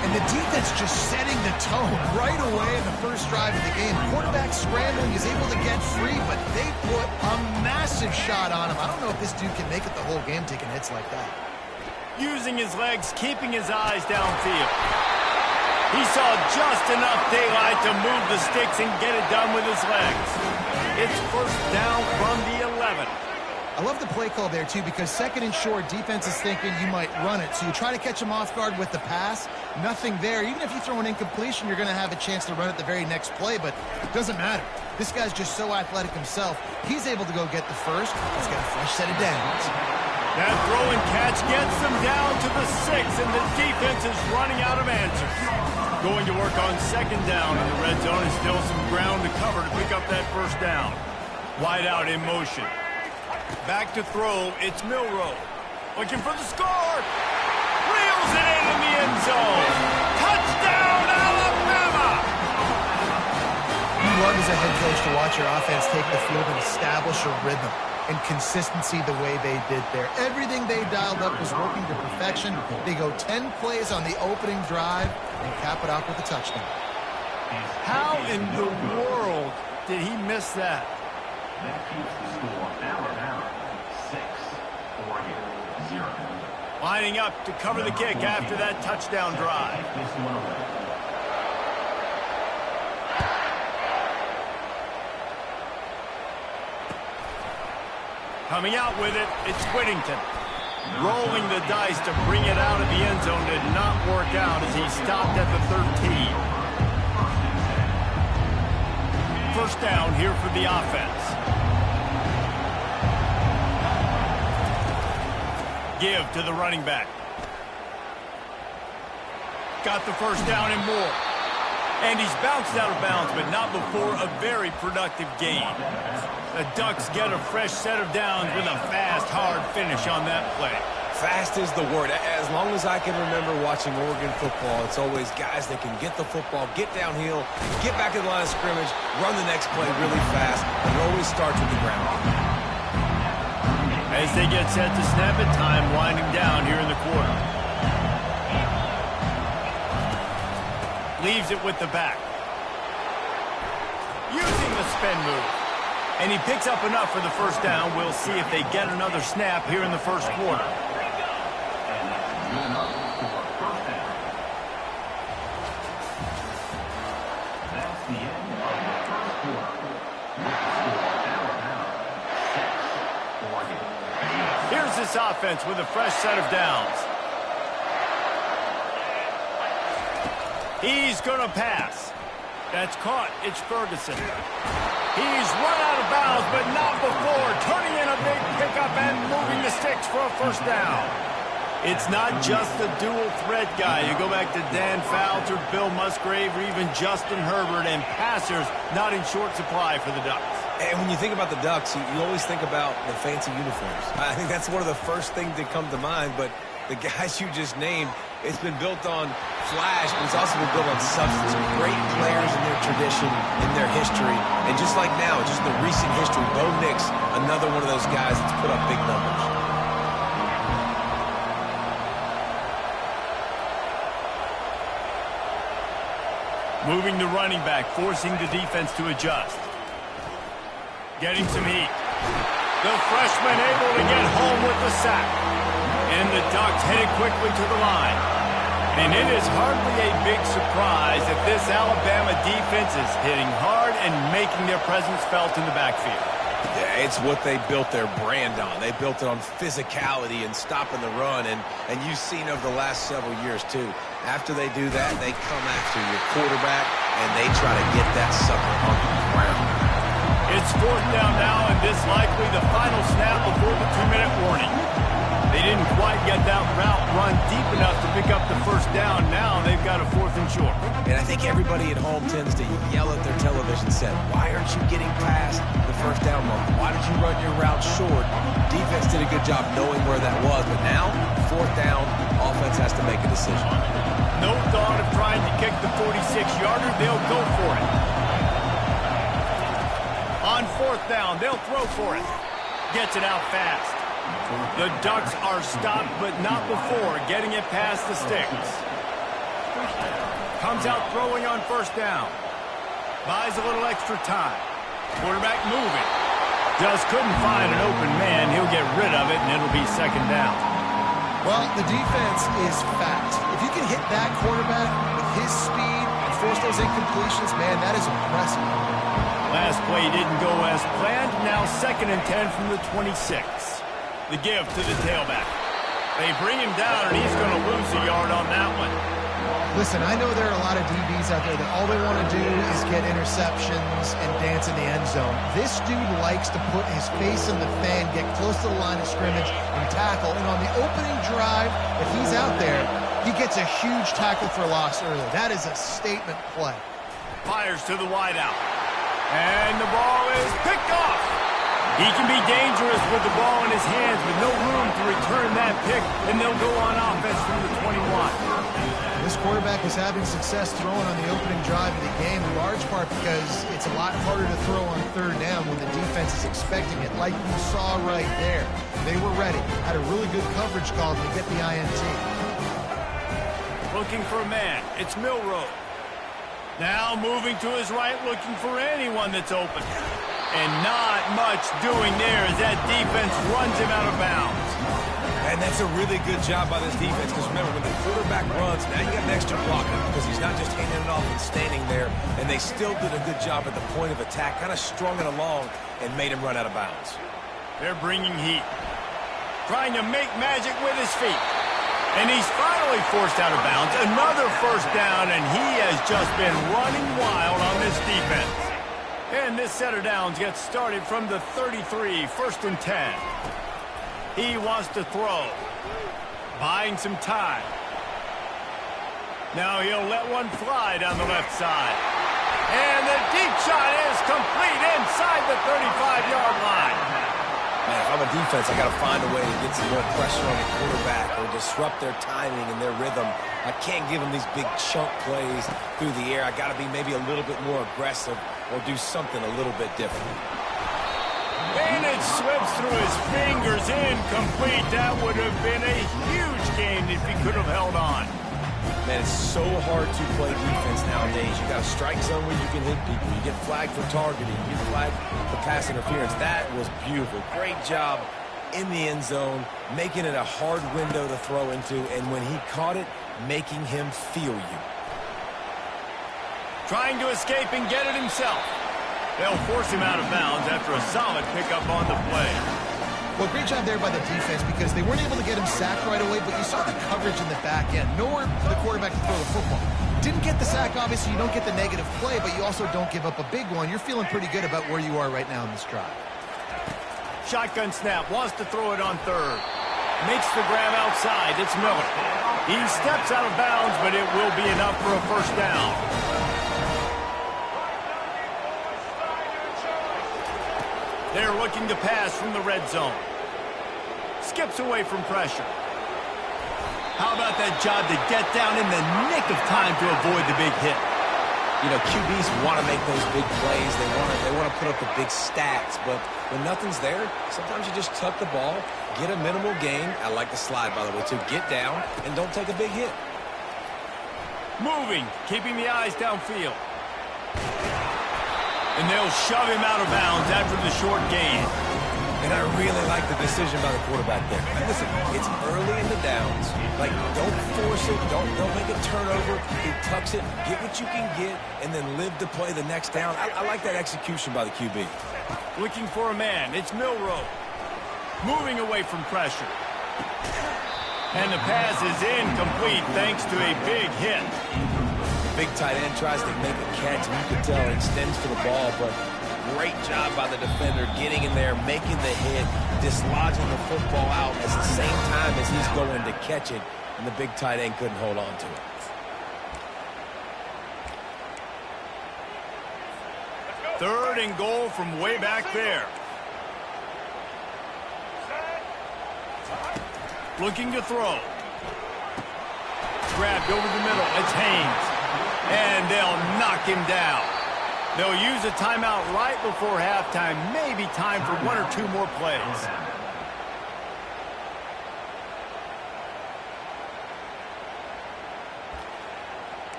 And the defense just setting the tone right away in the first drive of the game. Quarterback scrambling, is able to get free, but they put a massive shot on him. I don't know if this dude can make it the whole game taking hits like that. Using his legs, keeping his eyes downfield. He saw just enough daylight to move the sticks and get it done with his legs. It's first down from the 11. I love the play call there, too, because 2nd and short, defense is thinking you might run it. So you try to catch him off guard with the pass. Nothing there. Even if you throw an incompletion, you're going to have a chance to run it the very next play, but it doesn't matter. This guy's just so athletic himself. He's able to go get the first. He's got a fresh set of downs. That throw and catch gets them down to the 6, and the defense is running out of answers. Going to work on 2nd down in the red zone, and still some ground to cover to pick up that first down. Wide out in motion. Back to throw, it's Milroe. Looking for the score. Reels it in the end zone. Touchdown, Alabama! You love as a head coach to watch your offense take the field and establish a rhythm and consistency the way they did there. Everything they dialed up was working to perfection. They go 10 plays on the opening drive and cap it off with a touchdown. How in the world did he miss that? That keeps the score Alabama 6, Oregon 0. Lining up to cover the kick after that touchdown drive. Coming out with it, it's Whittington. Rolling the dice to bring it out of the end zone did not work out as he stopped at the 13. First down here for the offense. Give to the running back. Got the first down and more. And he's bounced out of bounds, but not before a very productive gain. The Ducks get a fresh set of downs with a fast, hard finish on that play. Fast is the word. As long as I can remember watching Oregon football, it's always guys that can get the football, get downhill, get back in the line of scrimmage, run the next play really fast, and it always starts with the ground. As they get set to snap it, time winding down here in the quarter. Leaves it with the back. Using the spin move. And he picks up enough for the first down. We'll see if they get another snap here in the first quarter. That's the end of the first quarter. With the score Alabama 6, Oregon. Here's this offense with a fresh set of downs. He's going to pass. That's caught. It's Ferguson. He's run out of bounds, but not before. Turning in a big pickup and moving the sticks for a first down. It's not just the dual threat guy. You go back to Dan Fouts or Bill Musgrave or even Justin Herbert, and passers not in short supply for the Ducks. And when you think about the Ducks, you always think about the fancy uniforms. I think that's one of the first things that come to mind, but the guys you just named, it's been built on flash, but it's also been built on substance. Great players in their tradition, in their history. And just like now, just the recent history, Bo Nix, another one of those guys that's put up big numbers. Moving the running back, forcing the defense to adjust. Getting some heat. The freshman able to get home with the sack. And the Ducks headed quickly to the line. And it is hardly a big surprise that this Alabama defense is hitting hard and making their presence felt in the backfield. Yeah, it's what they built their brand on. They built it on physicality and stopping the run. And you've seen over the last several years, too. After they do that, they come after your quarterback, and they try to get that sucker on the ground. It's fourth down now, and this likely the final snap before the 2-minute warning. They didn't quite get that route run deep enough to pick up the first down. Now they've got a 4th and short. And I think everybody at home tends to yell at their television set, why aren't you getting past the first down marker? Why did you run your route short? Defense did a good job knowing where that was, but now, 4th down, offense has to make a decision. No thought of trying to kick the 46-yarder. They'll go for it. On 4th down, they'll throw for it. Gets it out fast. The Ducks are stopped, but not before getting it past the sticks. Comes out throwing on first down. Buys a little extra time. Quarterback moving. Just couldn't find an open man. He'll get rid of it, and it'll be 2nd down. Well, the defense is fast. If you can hit that quarterback with his speed and force those incompletions, man, that is impressive. Last play didn't go as planned. Now 2nd and 10 from the 26. The give to the tailback. They bring him down, and he's going to lose a yard on that one. Listen, I know there are a lot of DBs out there that all they want to do is get interceptions and dance in the end zone. This dude likes to put his face in the fan, get close to the line of scrimmage, and tackle. And on the opening drive that he's out there, he gets a huge tackle for loss early. That is a statement play. Fires to the wideout. And the ball is picked off. He can be dangerous with the ball in his hands with no room to return that pick, and they'll go on offense from the 21. This quarterback is having success throwing on the opening drive of the game, in large part because it's a lot harder to throw on 3rd down when the defense is expecting it, like you saw right there. They were ready, had a really good coverage call to get the INT. Looking for a man. It's Milroe. Now moving to his right, looking for anyone that's open. And not much doing there as that defense runs him out of bounds. And that's a really good job by this defense, because remember, when the quarterback runs, now you got an extra blocker, because he's not just handing it off and standing there, and they still did a good job at the point of attack, kind of strung it along and made him run out of bounds. They're bringing heat. Trying to make magic with his feet. And he's finally forced out of bounds. Another first down, and he has just been running wild on this defense. And this set of downs gets started from the 33, 1st and 10. He wants to throw. Buying some time. Now he'll let one fly down the left side. And the deep shot is complete inside the 35-yard line. Man, if I'm a defense, I got to find a way to get some more pressure on the quarterback or disrupt their timing and their rhythm. I can't give them these big chunk plays through the air. I got to be maybe a little bit more aggressive or do something a little bit different. And it slips through his fingers, incomplete. That would have been a huge gain if he could have held on. Man, it's so hard to play defense nowadays. You got a strike zone where you can hit people. You get flagged for targeting. You get flagged for pass interference. That was beautiful. Great job in the end zone, making it a hard window to throw into, and when he caught it, making him feel you. Trying to escape and get it himself. They'll force him out of bounds after a solid pickup on the play. Well, great job there by the defense because they weren't able to get him sacked right away, but you saw the coverage in the back end. Nowhere for the quarterback to throw the football. Didn't get the sack, obviously. You don't get the negative play, but you also don't give up a big one. You're feeling pretty good about where you are right now in this drive. Shotgun snap. Wants to throw it on third. Makes the grab outside. It's Miller. He steps out of bounds, but it will be enough for a first down. They're looking to pass from the red zone. Skips away from pressure. How about that job to get down in the nick of time to avoid the big hit? You know, QBs want to make those big plays. They want to put up the big stats, but when nothing's there, sometimes you just tuck the ball, get a minimal gain. I like the slide, by the way, too. Get down and don't take a big hit. Moving, keeping the eyes downfield. And they'll shove him out of bounds after the short gain. And I really like the decision by the quarterback there. And listen, it's early in the downs. Like, don't force it. Don't make a turnover. He tucks it. Get what you can get, and then live to play the next down. I like that execution by the QB. Looking for a man. It's Milroe. Moving away from pressure. And the pass is incomplete thanks to a big hit. Big tight end tries to make a catch, and you can tell he extends for the ball, but great job by the defender getting in there, making the hit, dislodging the football out at the same time as he's going to catch it, and the big tight end couldn't hold on to it. Third and goal from way back there. Looking to throw. Grabbed over the middle. It's Haynes. And they'll knock him down. They'll use a timeout right before halftime. Maybe time for one or two more plays.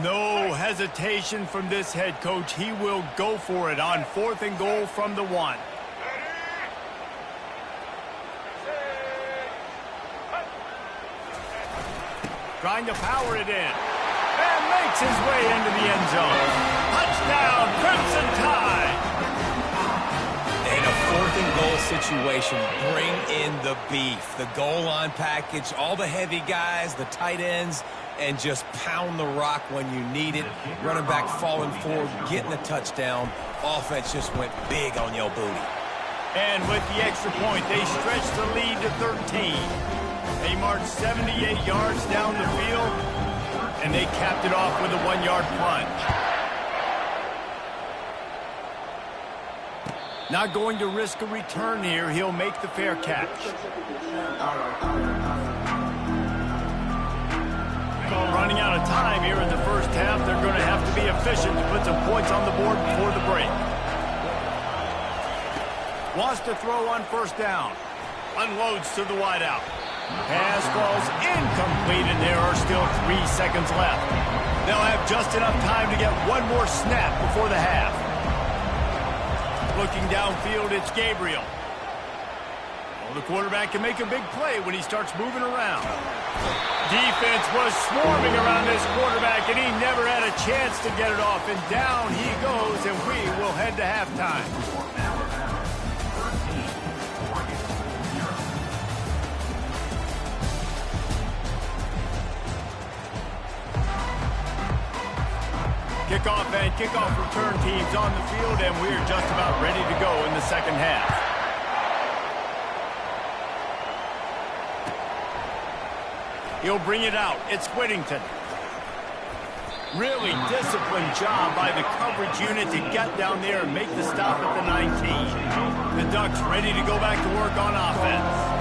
No hesitation from this head coach. He will go for it on 4th and goal from the 1. Trying to power it in. And makes his way into the end zone. Touchdown, Crimson Tide. In a 4th and goal situation, bring in the beef. The goal line package, all the heavy guys, the tight ends, and just pound the rock when you need it. Running back falling forward, getting the touchdown. Offense just went big on your booty. And with the extra point, they stretch the lead to 13. They marched 78 yards down the field, and they capped it off with a 1-yard plunge. Not going to risk a return here. He'll make the fair catch. Running out of time here in the first half. They're going to have to be efficient to put some points on the board before the break. Wants to throw on 1st down. Unloads to the wideout. Pass falls incomplete, and there are still 3 seconds left. They'll have just enough time to get one more snap before the half. Looking downfield, it's Gabriel. Well, the quarterback can make a big play when he starts moving around. Defense was swarming around this quarterback, and he never had a chance to get it off. And down he goes, and we will head to halftime. Kickoff and kickoff return teams on the field, and we're just about ready to go in the second half. He'll bring it out. It's Whittington. Really disciplined job by the coverage unit to get down there and make the stop at the 19. The Ducks ready to go back to work on offense.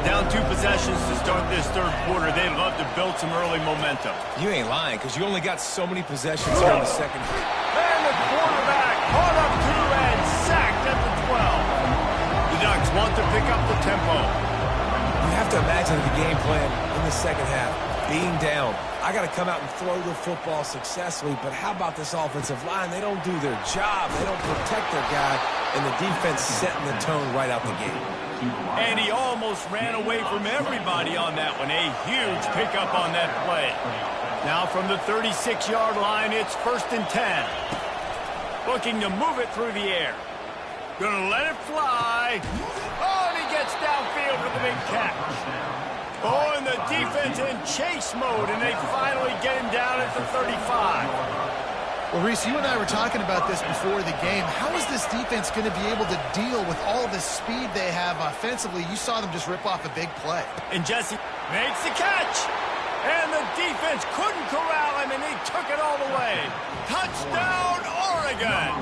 Down 2 possessions to start this third quarter. They'd love to build some early momentum. You ain't lying, because you only got so many possessions here in the second. And the quarterback caught up to and sacked at the 12. The Ducks want to pick up the tempo. You have to imagine the game plan in the second half. Being down, I got to come out and throw the football successfully, but how about this offensive line? They don't do their job. They don't protect their guy, and the defense setting the tone right out the gate. And he almost ran away from everybody on that one. A huge pickup on that play. Now from the 36-yard line, it's 1st and 10. Looking to move it through the air. Gonna let it fly. Oh, and he gets downfield for the big catch. Oh, and the defense in chase mode, and they finally get him down at the 35. Well, Reese, you and I were talking about this before the game. How is this defense going to be able to deal with all the speed they have offensively? You saw them just rip off a big play. And Jesse makes the catch. And the defense couldn't corral him, and he took it all the way. Touchdown, Oregon!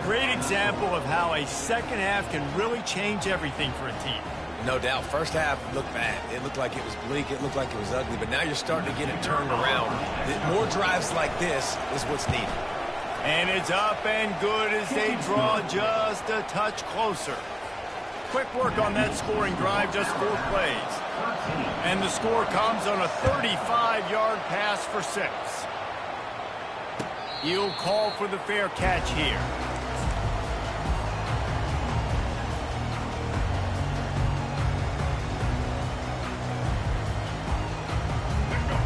Great example of how a second half can really change everything for a team. No doubt. First half looked bad. It looked like it was bleak. It looked like it was ugly. But now you're starting to get it turned around. More drives like this is what's needed. And it's up and good as they draw just a touch closer. Quick work on that scoring drive, just 4 plays. And the score comes on a 35-yard pass for 6. He'll call for the fair catch here.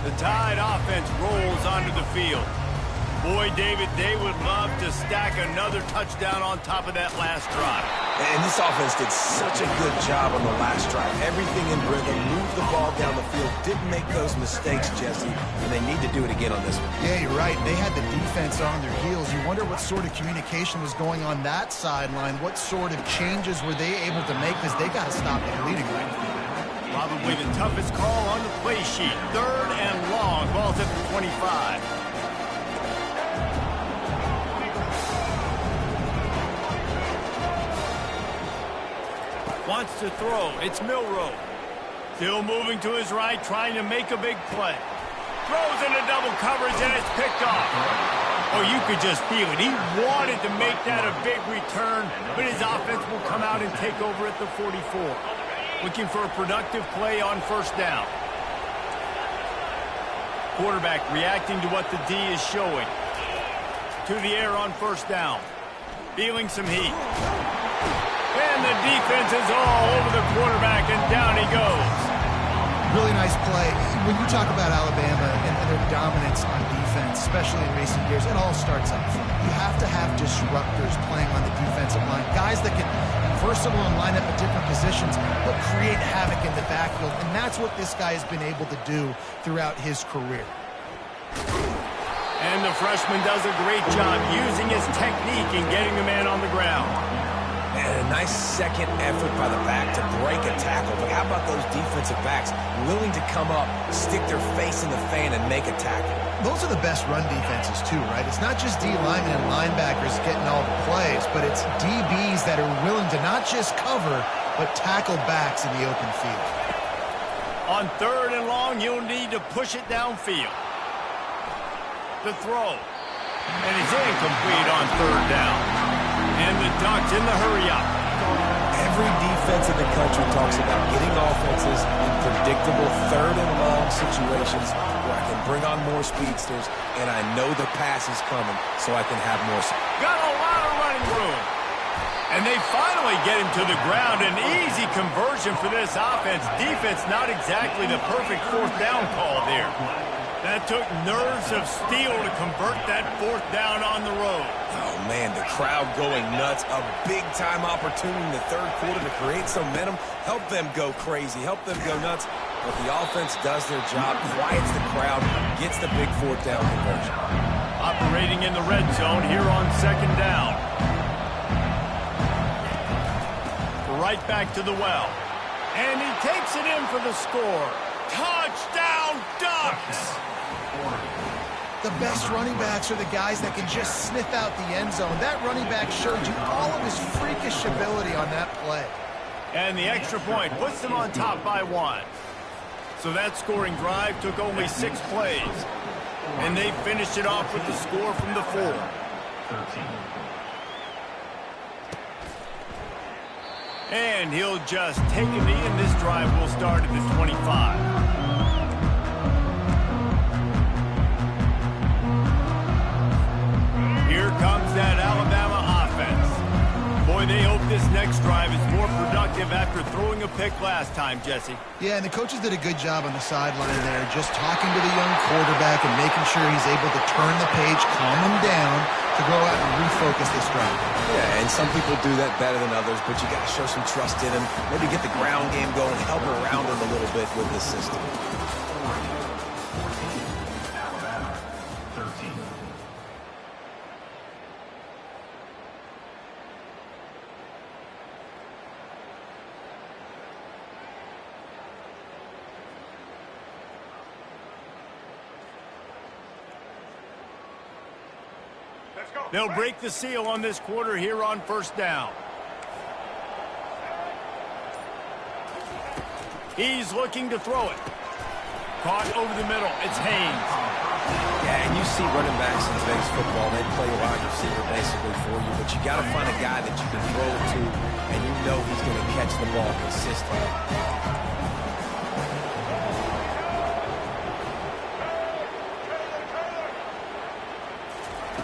The Tide offense rolls onto the field. Boy, David, they would love to stack another touchdown on top of that last drive. And this offense did such a good job on the last drive. Everything in rhythm, moved the ball down the field, didn't make those mistakes, Jesse, and they need to do it again on this one. Yeah, you're right. They had the defense on their heels. You wonder what sort of communication was going on that sideline. What sort of changes were they able to make, because they got to stop the bleeding right now. Probably the toughest call on the play sheet. 3rd and long. Ball's at the 25. Wants to throw. It's Milroe. Still moving to his right, trying to make a big play. Throws into double coverage, and it's picked off. Oh, you could just feel it. He wanted to make that a big return, but his offense will come out and take over at the 44. Looking for a productive play on 1st down. Quarterback reacting to what the D is showing. To the air on 1st down. Feeling some heat. And the defense is all over the quarterback, and down he goes. Really nice play. When you talk about Alabama and their dominance on defense, especially in recent years, it all starts up front. You have to have disruptors playing on the defensive line. Guys that can be versatile and line up at different positions, but create havoc in the backfield. And that's what this guy has been able to do throughout his career. And the freshman does a great job using his technique and getting the man on the ground. And a nice second effort by the back to break a tackle. But how about those defensive backs willing to come up, stick their face in the fan, and make a tackle? Those are the best run defenses too, right? It's not just D linemen and linebackers getting all the plays, but it's DBs that are willing to not just cover, but tackle backs in the open field. On 3rd and long, you'll need to push it downfield. The throw. And it's incomplete on 3rd down. And the Ducks in the hurry-up. Every defense in the country talks about getting offenses in predictable 3rd and long situations where I can bring on more speedsters, and I know the pass is coming, so I can have more. Got a lot of running room. And they finally get him to the ground. An easy conversion for this offense. Defense, not exactly the perfect fourth down call there. That took nerves of steel to convert that fourth down on the road. Oh, man, the crowd going nuts. A big-time opportunity in the third quarter to create some momentum. Help them go crazy. Help them go nuts. But the offense does their job, quiets the crowd, gets the big fourth down conversion. Operating in the red zone here on second down. Right back to the well. And he takes it in for the score. Touchdown, Ducks! The best running backs are the guys that can just sniff out the end zone. That running back showed you all of his freakish ability on that play. And the extra point puts them on top by 1. So that scoring drive took only 6 plays. And they finished it off with the score from the 4. 13. And he'll just take a knee, and this drive will start at the 25. Here comes that Alabama offense. Boy, they hope this next drive is more productive after throwing a pick last time, Jesse. Yeah, and the coaches did a good job on the sideline there, just talking to the young quarterback and making sure he's able to turn the page, calm him down, to go out and refocus this drive. Yeah, and some people do that better than others, but you got to show some trust in him. Maybe get the ground game going, help around him a little bit with this system. Alabama, 13. They'll break the seal on this quarter here on first down. He's looking to throw it. Caught over the middle. It's Haynes. Yeah, and you see running backs in today's football, they play a wide receiver basically for you, but you got to find a guy that you can throw it to, and you know he's going to catch the ball consistently.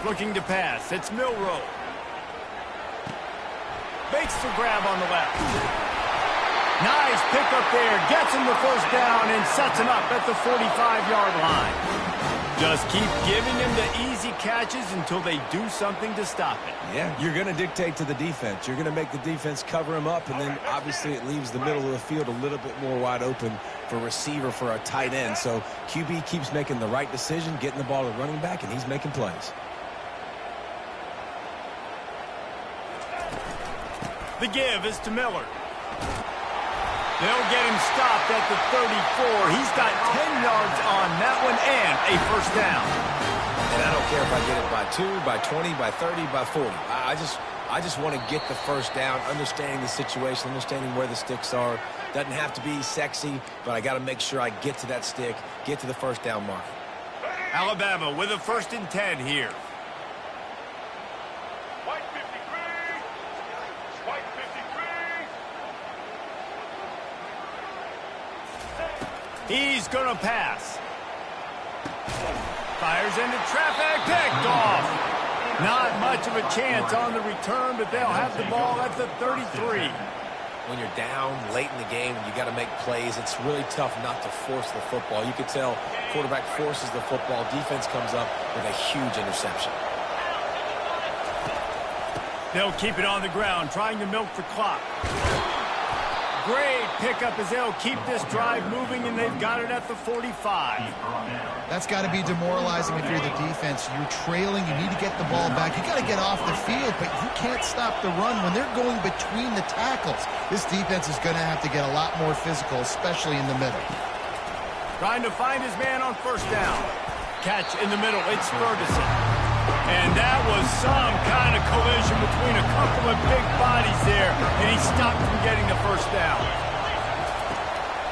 Looking to pass. It's Milroe. Makes the grab on the left. Nice pickup there. Gets him the first down and sets him up at the 45-yard line. Just keep giving him the easy catches until they do something to stop it. Yeah, you're going to dictate to the defense. You're going to make the defense cover him up, and then obviously it leaves the middle of the field a little bit more wide open for receiver, for a tight end. So QB keeps making the right decision, getting the ball to running back, and he's making plays. The give is to Miller. They'll get him stopped at the 34. He's got 10 yards on that one and a first down. And I don't care if I get it by 2, by 20, by 30, by 40. I just want to get the first down, understanding the situation, understanding where the sticks are. Doesn't have to be sexy, but I got to make sure I get to that stick, get to the first down mark. Alabama with a 1st and 10 here. He's going to pass. Fires into traffic, picked off. Not much of a chance on the return, but they'll have the ball at the 33. When you're down late in the game and you got to make plays, it's really tough not to force the football. You could tell quarterback forces the football. Defense comes up with a huge interception. They'll keep it on the ground, trying to milk the clock. Great pickup as they'll keep this drive moving, and they've got it at the 45. That's got to be demoralizing if you're the defense. You're trailing. You need to get the ball back. You got to get off the field, but you can't stop the run when they're going between the tackles. This defense is going to have to get a lot more physical, especially in the middle. Trying to find his man on first down. Catch in the middle. It's Ferguson. And that was some kind of collision between a couple of big bodies there, and he stopped from getting the first down.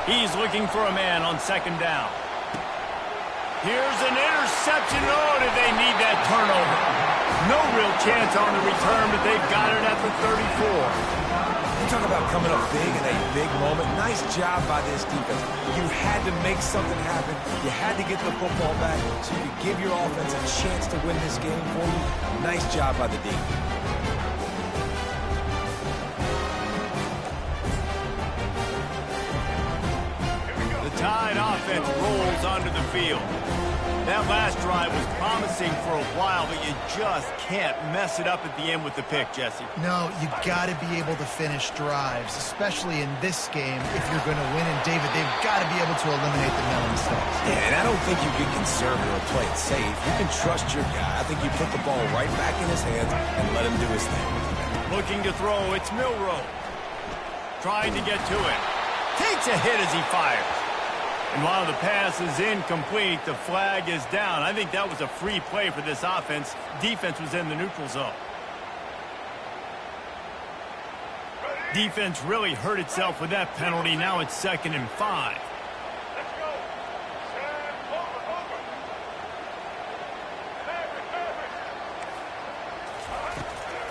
He's looking for a man on second down. Here's an interception. Oh, did they need that turnover? No real chance on the return, but they've got it at the 34. You talk about coming up big in a big moment. Nice job by this defense. You had to make something happen. You had to get the football back so you could give your offense a chance to win this game for you. Nice job by the defense. offense rolls onto the field. That last drive was promising for a while, but you just can't mess it up at the end with the pick, Jesse. No, you got to be able to finish drives, especially in this game if you're going to win. And, David, they've got to be able to eliminate the mental mistakes. Yeah, and I don't think you get conservative or play it safe. You can trust your guy. I think you put the ball right back in his hands and let him do his thing. Looking to throw, it's Milroe. Trying to get to it. Takes a hit as he fires. And while the pass is incomplete, the flag is down. I think that was a free play for this offense. Defense was in the neutral zone. Defense really hurt itself with that penalty. Now it's 2nd and 5.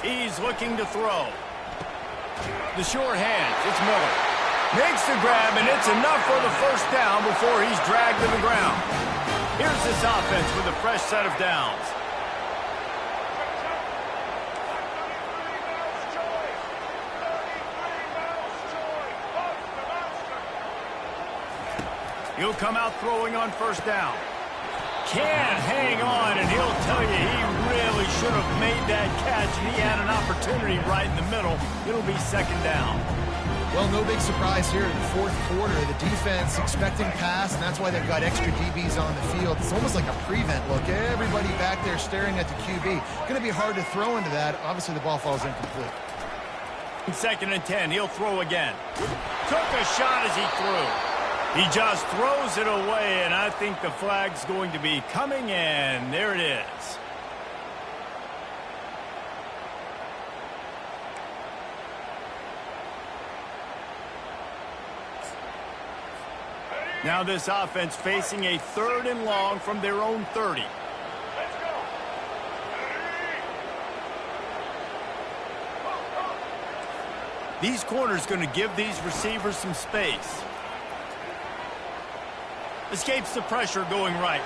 He's looking to throw. The sure hands, it's Miller. Makes the grab, and it's enough for the first down before he's dragged to the ground. Here's this offense with a fresh set of downs. He'll come out throwing on first down. Can't hang on, and he'll tell you he really should have made that catch, and he had an opportunity right in the middle. It'll be 2nd down. Well, no big surprise here in the 4th quarter. The defense expecting pass, and that's why they've got extra DBs on the field. It's almost like a prevent look. Everybody back there staring at the QB. Going to be hard to throw into that. Obviously, the ball falls incomplete. 2nd and 10. He'll throw again. Took a shot as he threw. He just throws it away, and I think the flag's going to be coming, and there it is. Now this offense facing a 3rd and long from their own 30. These corners going to give these receivers some space. Escapes the pressure going right.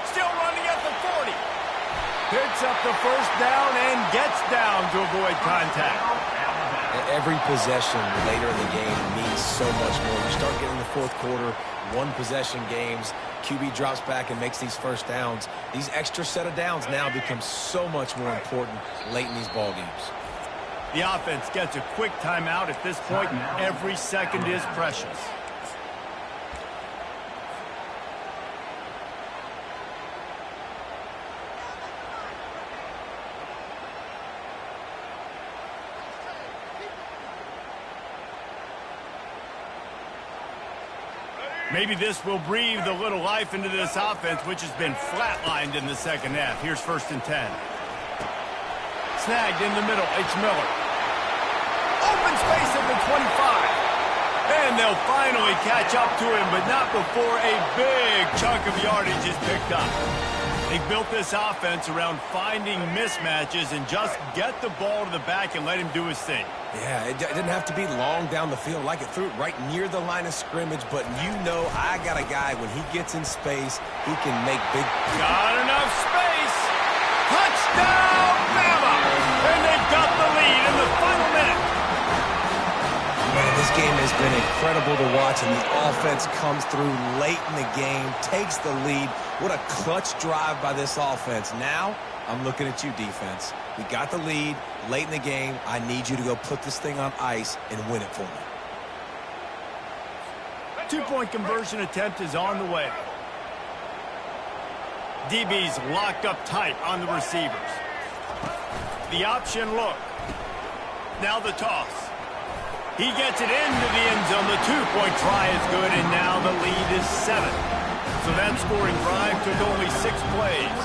Still running at the 40. Picks up the first down and gets down to avoid contact. Every possession later in the game means so much more. You start getting the 4th quarter, 1-possession games, QB drops back and makes these first downs. These extra set of downs now become so much more important late in these ball games. The offense gets a quick timeout at this point. Every second is precious. Maybe this will breathe a little life into this offense, which has been flatlined in the 2nd half. Here's 1st and 10. Snagged in the middle. It's Miller. Open space at the 25. And they'll finally catch up to him, but not before a big chunk of yardage is picked up. They built this offense around finding mismatches and just get the ball to the back and let him do his thing. Yeah, it didn't have to be long down the field. Like it threw it right near the line of scrimmage, but you know I got a guy, when he gets in space, he can make big... Got enough space! Touchdown, Bama! And they've got the lead in the final minute. Man, this game has been incredible to watch, and the offense comes through late in the game, takes the lead. What a clutch drive by this offense. Now, I'm looking at you, defense. We got the lead late in the game. I need you to go put this thing on ice and win it for me. 2-point conversion attempt is on the way. DB's locked up tight on the receivers. The option look. Now the toss. He gets it into the end zone. The 2-point try is good, and now the lead is 7. So that scoring drive took only 6 plays.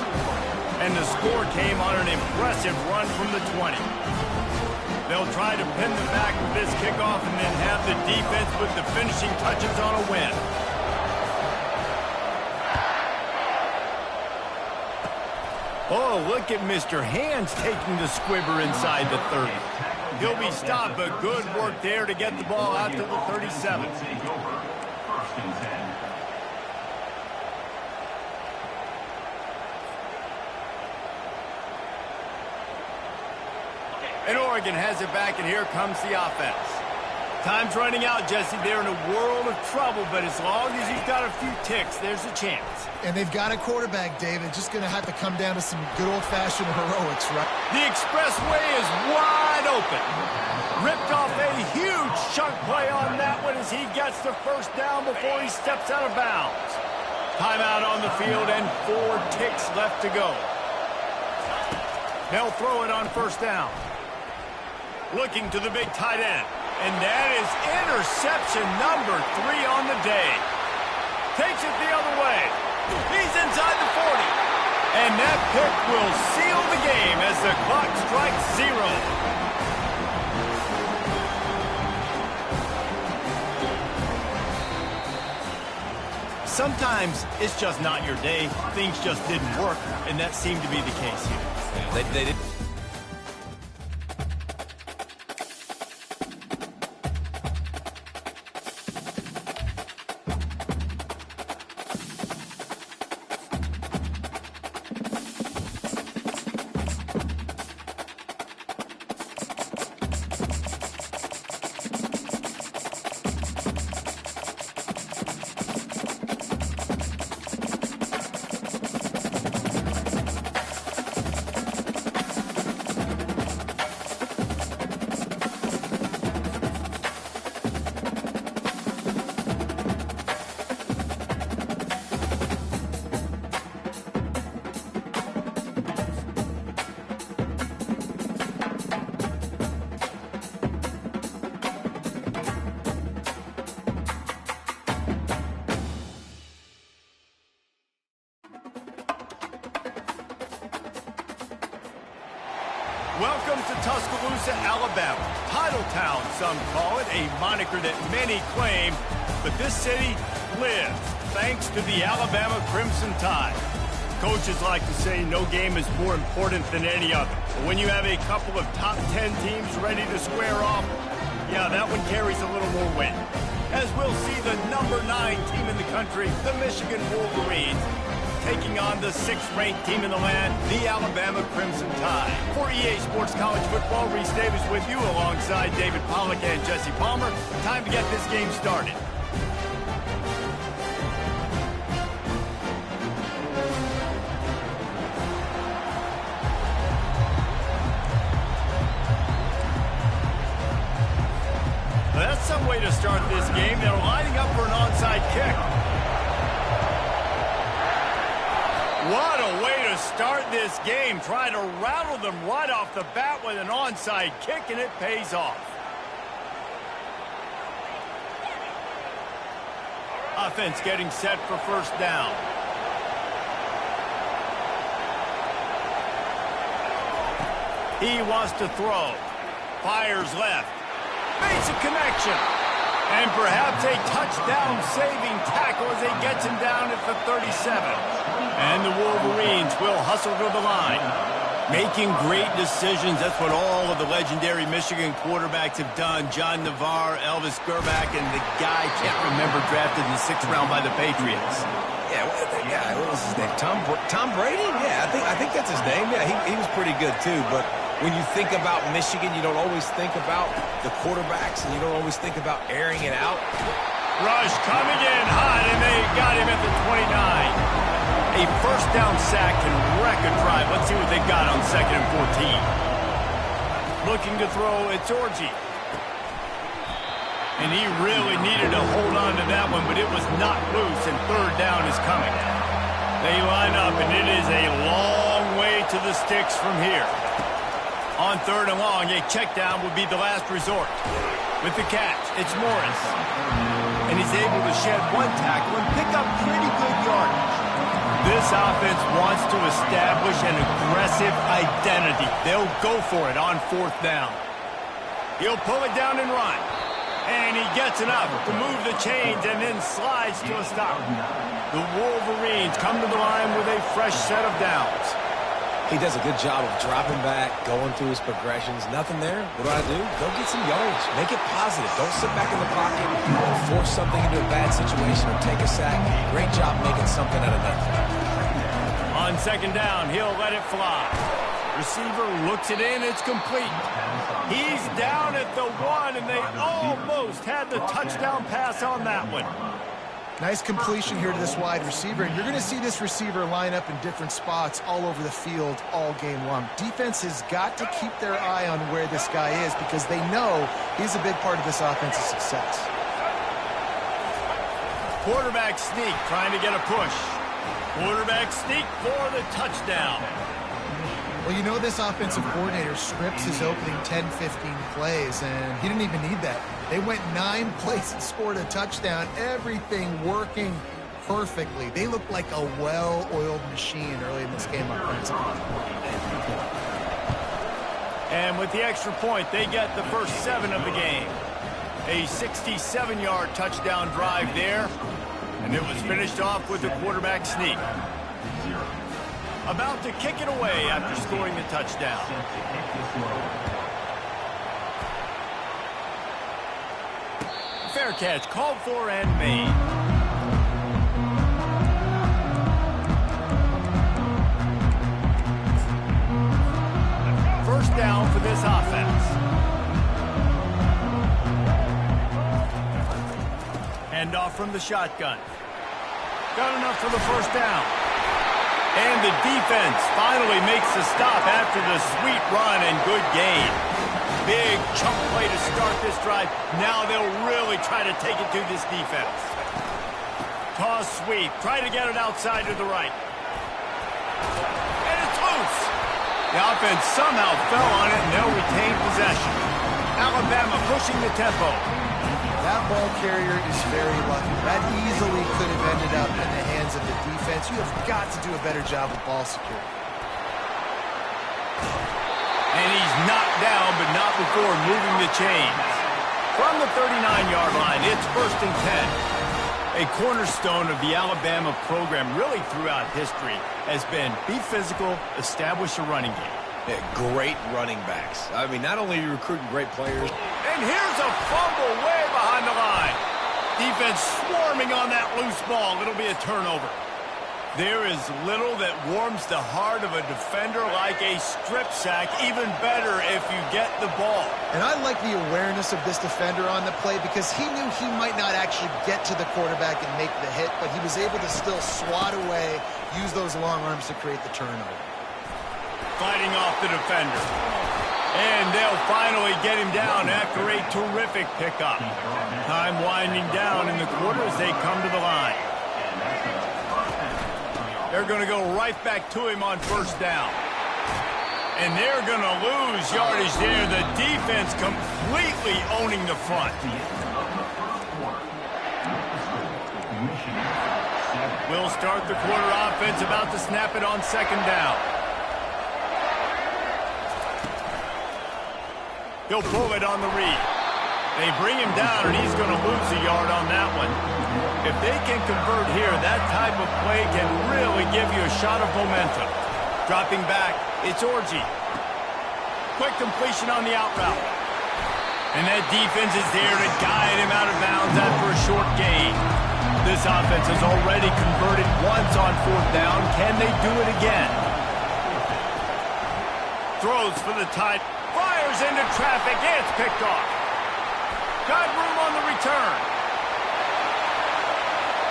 And the score came on an impressive run from the 20. They'll try to pin them back with this kickoff and then have the defense with the finishing touches on a win. Oh, look at Mr. Hands taking the squibber inside the 30. He'll be stopped, but good work there to get the ball out to the 37. And Oregon has it back, and here comes the offense. Time's running out, Jesse. They're in a world of trouble, but as long as he's got a few ticks, there's a chance. And they've got a quarterback, David. Just going to have to come down to some good old-fashioned heroics, right? The expressway is wide open. Ripped off a huge chunk play on that one as he gets the first down before he steps out of bounds. Timeout on the field and 4 ticks left to go. They'll throw it on first down. Looking to the big tight end. And that is interception number 3 on the day. Takes it the other way. He's inside the 40. And that pick will seal the game as the clock strikes 0. Sometimes it's just not your day. Things just didn't work, and that seemed to be the case here. Yeah, they did. Welcome to Tuscaloosa, Alabama. Titletown, some call it, a moniker that many claim, but this city lives thanks to the Alabama Crimson Tide. Coaches like to say no game is more important than any other. But when you have a couple of top 10 teams ready to square off, yeah, that one carries a little more weight. As we'll see the number 9 team in the country, the Michigan Wolverines, taking on the 6th-ranked team in the land, the Alabama Crimson Tide. For EA Sports College Football, Reese Davis with you alongside David Pollack and Jesse Palmer. Time to get this game started. Well, that's some way to start this game. They're lining up for an onside kick. What a way to start this game. Try to rattle them right off the bat with an onside kick, and it pays off. Offense getting set for first down. He wants to throw. Fires left. Makes a connection. And perhaps a touchdown-saving tackle as he gets him down at the 37. And the Wolverines will hustle to the line. Making great decisions. That's what all of the legendary Michigan quarterbacks have done. John Navarre, Elvis Grbac, and the guy, can't remember, drafted in the 6th round by the Patriots. Yeah, what was his name? Tom Brady? Yeah, I think that's his name. Yeah, he was pretty good too. But when you think about Michigan, you don't always think about the quarterbacks, and you don't always think about airing it out. Rush coming in hot, and they got him at the 29. A first down sack can wreck a drive. Let's see what they've got on 2nd and 14. Looking to throw, it's Orji. And he really needed to hold on to that one, but it was not loose, and 3rd down is coming. They line up, and it is a long way to the sticks from here. On 3rd and long, a check down would be the last resort. With the catch, it's Morris. And he's able to shed one tackle and pick up pretty good yardage. This offense wants to establish an aggressive identity. They'll go for it on 4th down. He'll pull it down and run. And he gets enough to move the chains and then slides to a stop. The Wolverines come to the line with a fresh set of downs. He does a good job of dropping back, going through his progressions. Nothing there. What do? Go get some yards. Make it positive. Don't sit back in the pocket and force something into a bad situation or take a sack. Great job making something out of nothing. On 2nd down, he'll let it fly. Receiver looks it in. It's complete. He's down at the 1, and they almost had the touchdown pass on that one. Nice completion here to this wide receiver, and you're going to see this receiver line up in different spots all over the field all game long. Defense has got to keep their eye on where this guy is because they know he's a big part of this offense's success. Quarterback sneak, trying to get a push. Quarterback sneak for the touchdown. Well, you know this offensive coordinator scripts his opening 10, 15 plays, and he didn't even need that. They went 9 plays and scored a touchdown, everything working perfectly. They looked like a well-oiled machine early in this game offensively. And with the extra point, they get the first 7 of the game. A 67-yard touchdown drive there, and it was finished off with a quarterback sneak. About to kick it away after scoring the touchdown. Fair catch, called for and made. First down for this offense. Handoff from the shotgun. Got enough for the first down. And the defense finally makes the stop after the sweet run and good gain. Big chunk play to start this drive. Now they'll really try to take it to this defense. Toss sweep. Try to get it outside to the right. And it's loose. The offense somehow fell on it, and they'll retain possession. Alabama pushing the tempo. That ball carrier is very lucky. That easily could have ended up in the hands of the defense. You have got to do a better job with ball security. And he's knocked down, but not before moving the chains. From the 39-yard line, it's 1st and 10. A cornerstone of the Alabama program really throughout history has been be physical, establish a running game. Yeah, great running backs. I mean, not only are you recruiting great players. And here's a fumble way behind the line. Defense swarming on that loose ball. It'll be a turnover. There is little that warms the heart of a defender like a strip sack. Even better if you get the ball. And I like the awareness of this defender on the play because he knew he might not actually get to the quarterback and make the hit, but he was able to still swat away, use those long arms to create the turnover. Fighting off the defender. And they'll finally get him down after a terrific pickup. Time winding down in the quarter as they come to the line. They're going to go right back to him on first down. And they're going to lose yardage there. The defense completely owning the front. We'll start the quarter offense about to snap it on second down. He'll pull it on the read. They bring him down, and he's going to lose a yard on that one. If they can convert here, that type of play can really give you a shot of momentum. Dropping back, it's Orji. Quick completion on the out route. And that defense is there to guide him out of bounds after a short gain. This offense has already converted once on fourth down. Can they do it again? Throws for the tight. Fires into traffic. It's picked off. Got room on the return.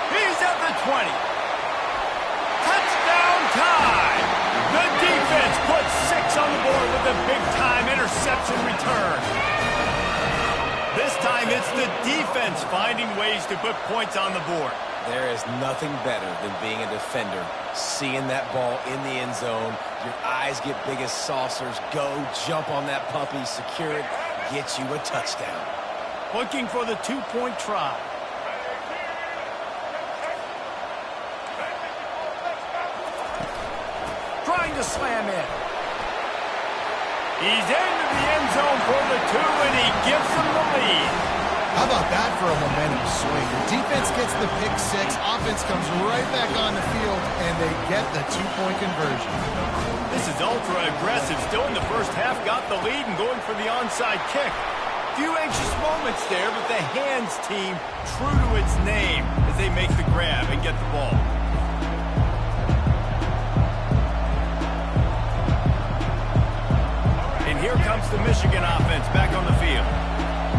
He's at the 20. Touchdown time. The defense puts 6 on the board with a big-time interception return. This time it's the defense finding ways to put points on the board. There is nothing better than being a defender, seeing that ball in the end zone. Your eyes get big as saucers. Go, jump on that puppy, secure it, get you a touchdown. Looking for the 2-point try. Trying to slam in. He's into the end zone for the 2, and he gives them the lead. How about that for a momentum swing? The defense gets the pick 6, offense comes right back on the field, and they get the 2-point conversion. This is ultra-aggressive. Still in the first half, got the lead and going for the onside kick. Few anxious moments there, but the hands team true to its name as they make the grab and get the ball. And here comes the Michigan offense back on the field.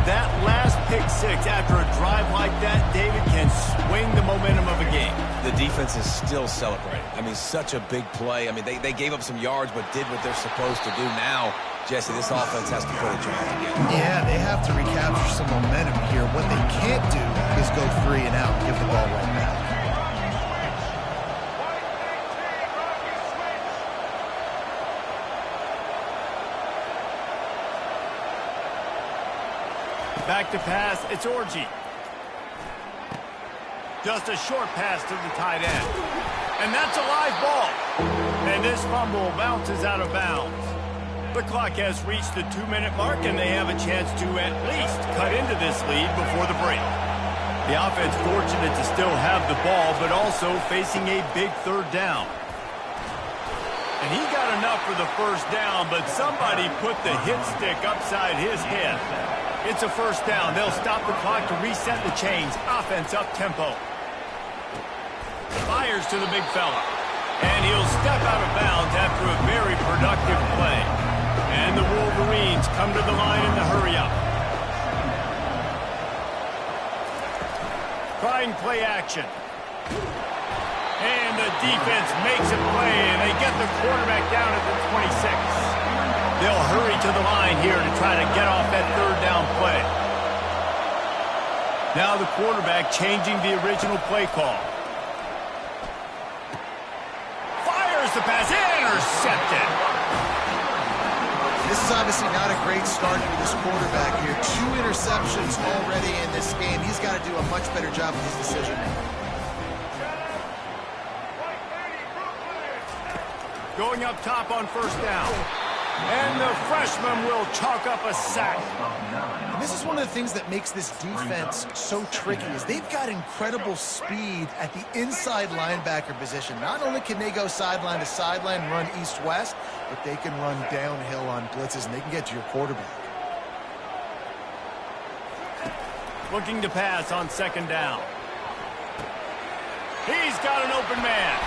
That last pick six after a drive like that, David, can swing the momentum of a game. The defense is still celebrating. I mean, such a big play. I mean, they gave up some yards but did what they're supposed to do. Now, Jesse, this offense has to put a drive together. Yeah, they have to recapture some momentum here. What they can't do is go 3 and out and give the ball right back. Back to pass, it's Orji. Just a short pass to the tight end. And that's a live ball. And this fumble bounces out of bounds. The clock has reached the 2-minute mark, and they have a chance to at least cut into this lead before the break. The offense fortunate to still have the ball, but also facing a big third down. And he got enough for the first down, but somebody put the hit stick upside his head. It's a first down. They'll stop the clock to reset the chains. Offense up tempo. Fires to the big fella. And he'll step out of bounds after a very productive play. And the Wolverines come to the line in the hurry-up. Trying play action. And the defense makes a play, and they get the quarterback down at the 26. They'll hurry to the line here to try to get off that third down play. Now the quarterback changing the original play call. Fires the pass, intercepted. This is obviously not a great start for this quarterback here. 2 interceptions already in this game. He's got to do a much better job with his decision making. Going up top on first down. And the freshman will chalk up a sack. And this is one of the things that makes this defense so tricky is they've got incredible speed at the inside linebacker position. Not only can they go sideline to sideline, run east-west, but they can run downhill on blitzes, and they can get to your quarterback. Looking to pass on second down. He's got an open man.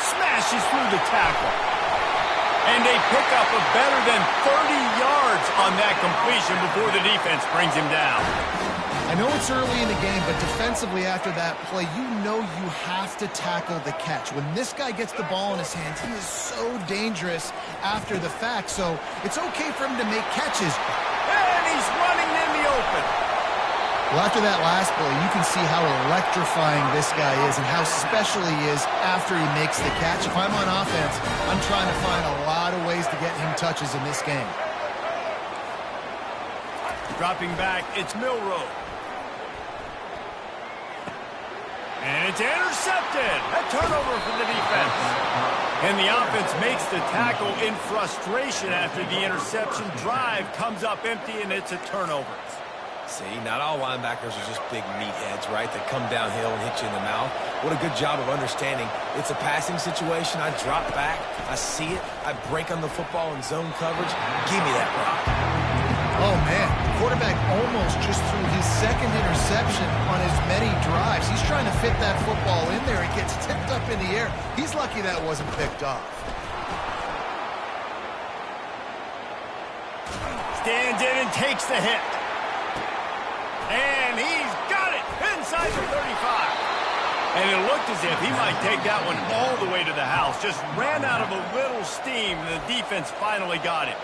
Smashes through the tackle. And they pick up a better than 30 yards on that completion before the defense brings him down. I know it's early in the game, but defensively after that play, you know you have to tackle the catch. When this guy gets the ball in his hands, he is so dangerous after the fact. So it's okay for him to make catches. And he's running in the open. Well, after that last play, you can see how electrifying this guy is and how special he is after he makes the catch. If I'm on offense, I'm trying to find a lot of ways to get him touches in this game. Dropping back, it's Milroe. And it's intercepted. A turnover for the defense. And the offense makes the tackle in frustration after the interception. Drive comes up empty, and it's a turnover. See, not all linebackers are just big meatheads, right, that come downhill and hit you in the mouth. What a good job of understanding. It's a passing situation. I drop back. I see it. I break on the football in zone coverage. Give me that rock. Oh, man. The quarterback almost just threw his second interception on as many drives. He's trying to fit that football in there. It gets tipped up in the air. He's lucky that wasn't picked off. Stands in and takes the hit. And he's got it inside the 35. And it looked as if he might take that one all the way to the house. Just ran out of a little steam, and the defense finally got him.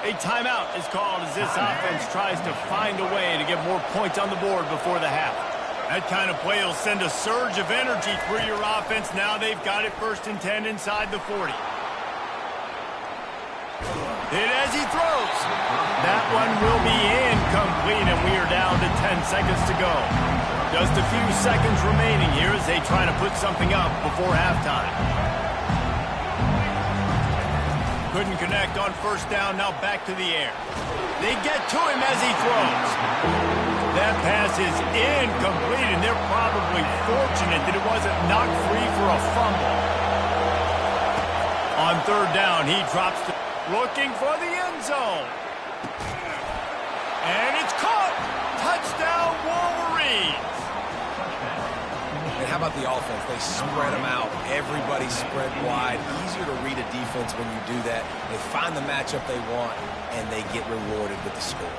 A timeout is called as this offense tries to find a way to get more points on the board before the half. That kind of play will send a surge of energy through your offense. Now they've got it 1st and 10 inside the 40. Hit as he throws. That one will be incomplete, and we are down to 10 seconds to go. Just a few seconds remaining here as they try to put something up before halftime. Couldn't connect on first down, now back to the air. They get to him as he throws. That pass is incomplete, and they're probably fortunate that it wasn't knocked free for a fumble. On third down, he drops to looking for the end zone. And it's caught. Touchdown, Wolverines. And how about about the offense. They spread them out. Everybody spread wide. Easier to read a defense when you do that. They find the matchup they want, and they get rewarded with the score.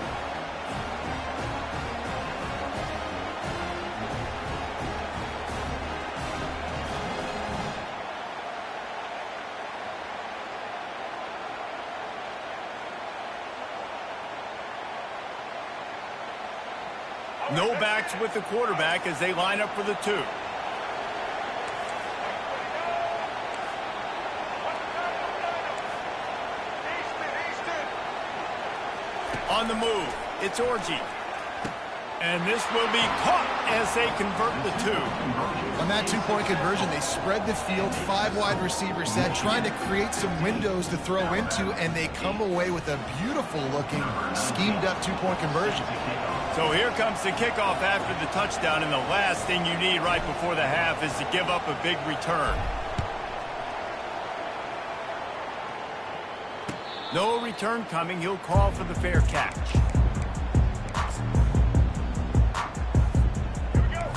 No backs with the quarterback as they line up for the 2. On the move, it's Orji. And this will be caught as they convert the 2. On that 2-point conversion, they spread the field, 5 wide receiver set, trying to create some windows to throw into, and they come away with a beautiful-looking, schemed-up 2-point conversion. So here comes the kickoff after the touchdown, and the last thing you need right before the half is to give up a big return. No return coming. He'll call for the fair catch.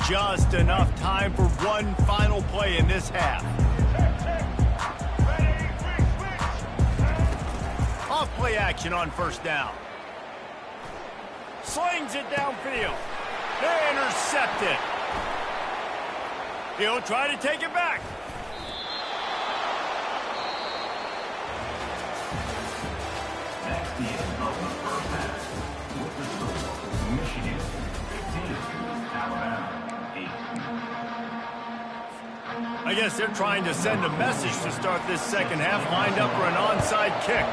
Just enough time for one final play in this half. Off play action on first down. Slings it downfield. They intercept it. He'll try to take it back. That's the end of the first half. With the score, Michigan 15, Alabama 8. I guess they're trying to send a message to start this second half, lined up for an onside kick.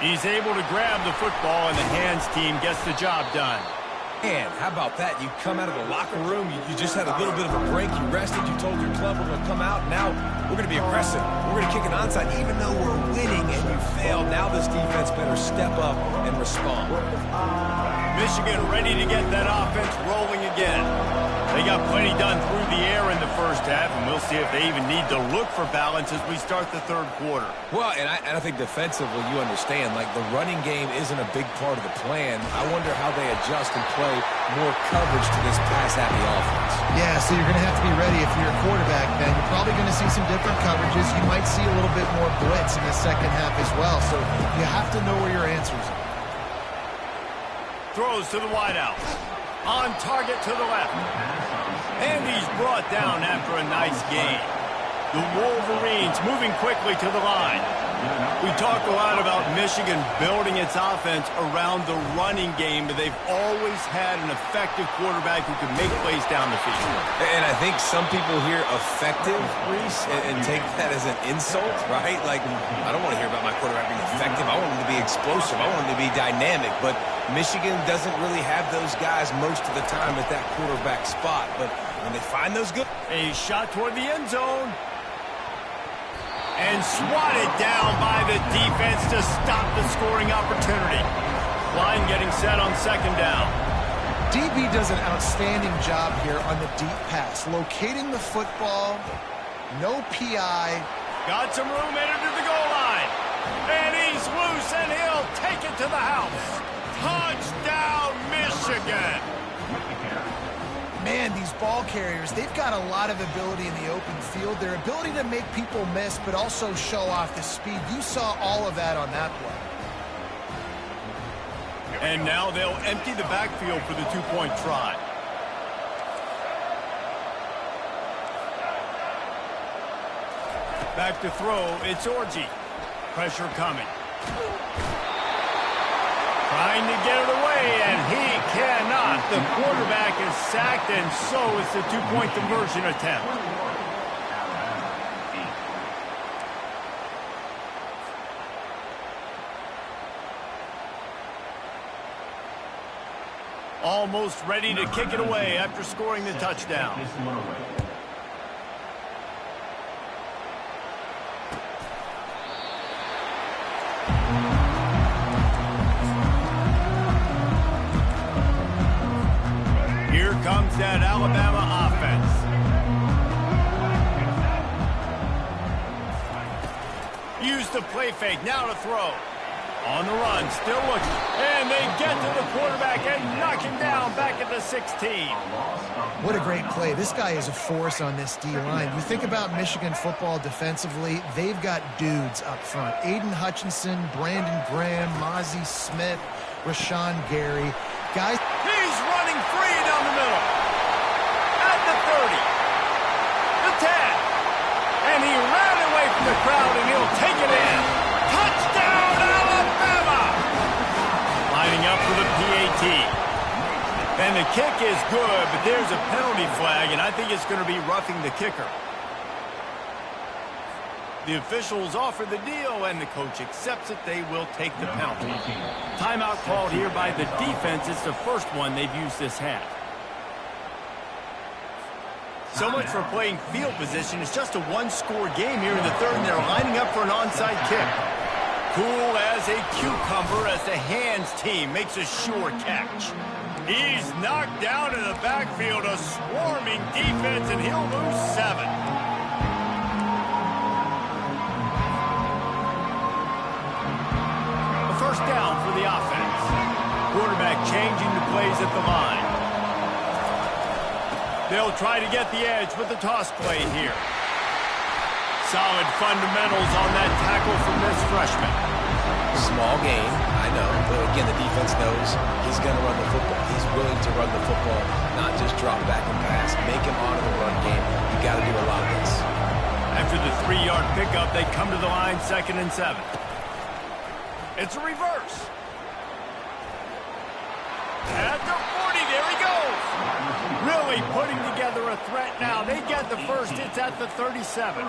He's able to grab the football, and the hands team gets the job done. And how about that? You come out of the locker room, you just had a little bit of a break, you rested, you told your club we're going to come out, now we're going to be aggressive. We're going to kick an onside, even though we're winning and you failed. Now this defense better step up and respond. Michigan ready to get that offense rolling again. They got plenty done through the air in the first half, and we'll see if they even need to look for balance as we start the third quarter. Well, and I think defensively, you understand, like the running game isn't a big part of the plan. I wonder how they adjust and play more coverage to this pass-happy offense. Yeah, so you're going to have to be ready if you're a quarterback, Ben. You're probably going to see some different coverages. You might see a little bit more blitz in the second half as well, so you have to know where your answers are. Throws to the wideout. On target to the left. And he's brought down after a nice gain. The Wolverines moving quickly to the line. We talk a lot about Michigan building its offense around the running game, but they've always had an effective quarterback who can make plays down the field. And I think some people hear effective, Reese, and take that as an insult, right? Like, I don't want to hear about my quarterback being effective. I want him to be explosive. I want him to be dynamic. But Michigan doesn't really have those guys most of the time at that quarterback spot. But when they find those good... A shot toward the end zone. And swatted down by the defense to stop the scoring opportunity. Line getting set on second down. DB does an outstanding job here on the deep pass. Locating the football, no PI. Got some room headed to the goal line. And he's loose, and he'll take it to the house. Touchdown, Michigan. Man, these ball carriers, they've got a lot of ability in the open field. Their ability to make people miss, but also show off the speed. You saw all of that on that play. And now they'll empty the backfield for the two-point try. Back to throw, it's Orji. Pressure coming. Trying to get it away, and he cannot. The quarterback is sacked, and so is the two-point conversion attempt. Almost ready to kick it away after scoring the touchdown. Here comes that Alabama offense. Use the play fake, now to throw. On the run, still looking. And they get to the quarterback and knock him down down back at the 16. What a great play. This guy is a force on this D-line. You think about Michigan football defensively, they've got dudes up front. Aiden Hutchinson, Brandon Graham, Mozzie Smith, Rashawn Gary. Guys, he's running free down the middle. At the 30. The 10. And he ran away from the crowd, and he'll take it in. Touchdown, Alabama! Lining up for the PAT. And the kick is good, but there's a penalty flag, and I think it's going to be roughing the kicker. The officials offer the deal, and the coach accepts it. They will take the penalty. Timeout called here by the defense. It's the first one they've used this half. So much for playing field position. It's just a one-score game here in the third, and they're lining up for an onside kick. Cool as a cucumber as the hands team makes a sure catch. He's knocked down in the backfield, a swarming defense, and he'll lose 7. A first down for the offense. Quarterback changing the plays at the line. They'll try to get the edge with the toss play here. Solid fundamentals on that tackle from this freshman. Small gain, I know, but again, the defense knows he's going to run the football. He's willing to run the football, not just drop back and pass. Make him honor the run game. You got to do a lot of this. After the 3-yard pickup, they come to the line, 2nd and 7. It's a reverse. At the 40, there he goes. Really putting together a threat now. They get the first. It's at the 37.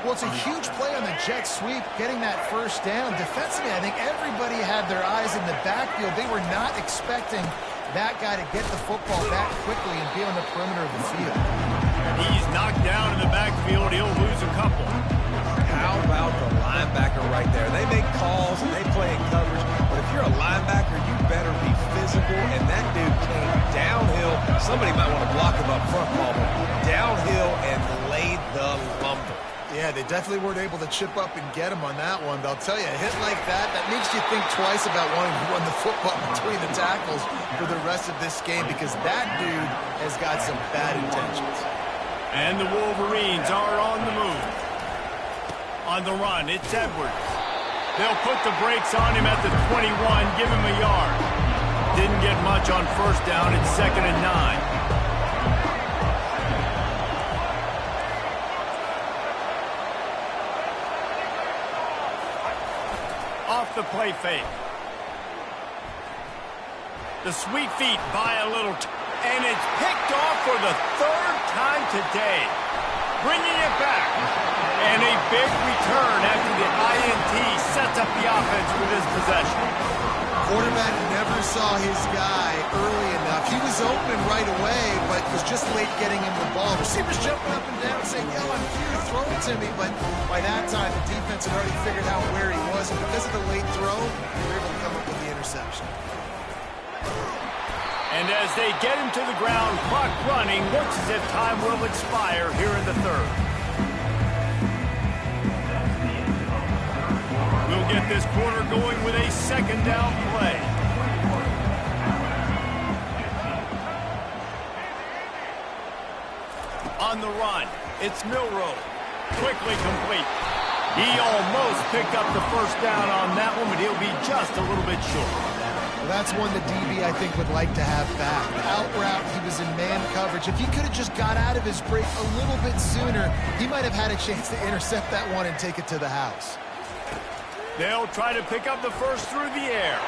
well, it's a huge play on the jet sweep, getting that first down. Defensively, I think everybody had their eyes in the backfield. They were not expecting that guy to get the football that quickly and be on the perimeter of the field. He's knocked down in the backfield. He'll lose a couple. How about the linebacker right there? They make calls and they play in coverage, but if you're a linebacker, you better be physical, and that dude came downhill. Somebody might want to block him up front, Paul, but downhill and laid the lumber. Yeah, they definitely weren't able to chip up and get him on that one. But I'll tell you, a hit like that, that makes you think twice about wanting to run the football between the tackles for the rest of this game, because that dude has got some bad intentions. And the Wolverines are on the move. On the run, it's Edwards. They'll put the brakes on him at the 21, give him a yard. Didn't get much on first down. It's 2nd and 9. Off the play fake. The sweet feet by a little, and it's picked off for the 3rd time today. Bringing it back. And a big return after the INT sets up the offense with his possession. Quarterback never saw his guy early enough. He was open right away, but was just late getting him the ball. Receivers jumping up and down saying, yo, I'm here, throw it to me. But by that time, the defense had already figured out where he was. And because of the late throw, they were able to come up with the interception. And as they get him to the ground, clock running, looks as if time will expire here in the 3rd. We'll get this quarter going with a 2nd down play. On the run, it's Milroe. Quickly complete. He almost picked up the first down on that one, but he'll be just a little bit short. Well, that's one the DB, I think, would like to have back. Out route, he was in man coverage. If he could have just got out of his break a little bit sooner, he might have had a chance to intercept that one and take it to the house. They'll try to pick up the first through the air,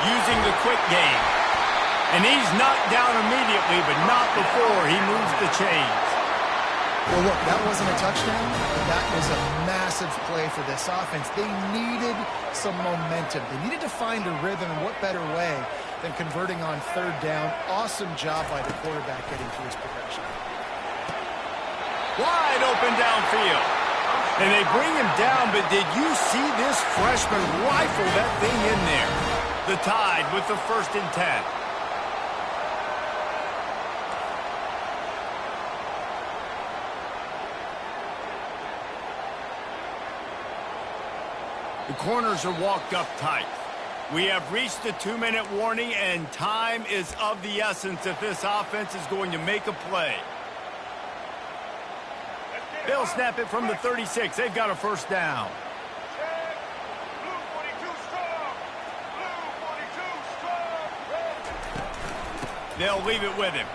using the quick game. And he's knocked down immediately, but not before he moves the chains. Well, look, that wasn't a touchdown. That was a massive play for this offense. They needed some momentum. They needed to find a rhythm, and what better way than converting on 3rd down. Awesome job by the quarterback getting through his progression. Wide open downfield. And they bring him down, but did you see this freshman rifle that thing in there? The Tide with the 1st and 10. The corners are walked up tight. We have reached the 2-minute warning, and time is of the essence if this offense is going to make a play. They'll snap it from the 36. They've got a first down. They'll leave it with him.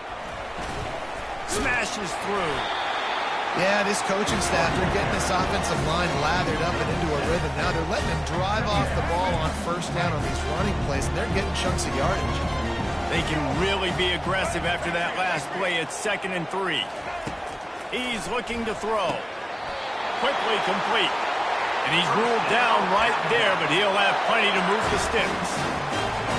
Smashes through. Yeah, this coaching staff, they're getting this offensive line lathered up and into a rhythm. Now they're letting him drive off the ball on first down on these running plays, and they're getting chunks of yardage. They can really be aggressive after that last play. It's 2nd and 3. He's looking to throw. Quickly complete. And he's ruled down right there, but he'll have plenty to move the sticks.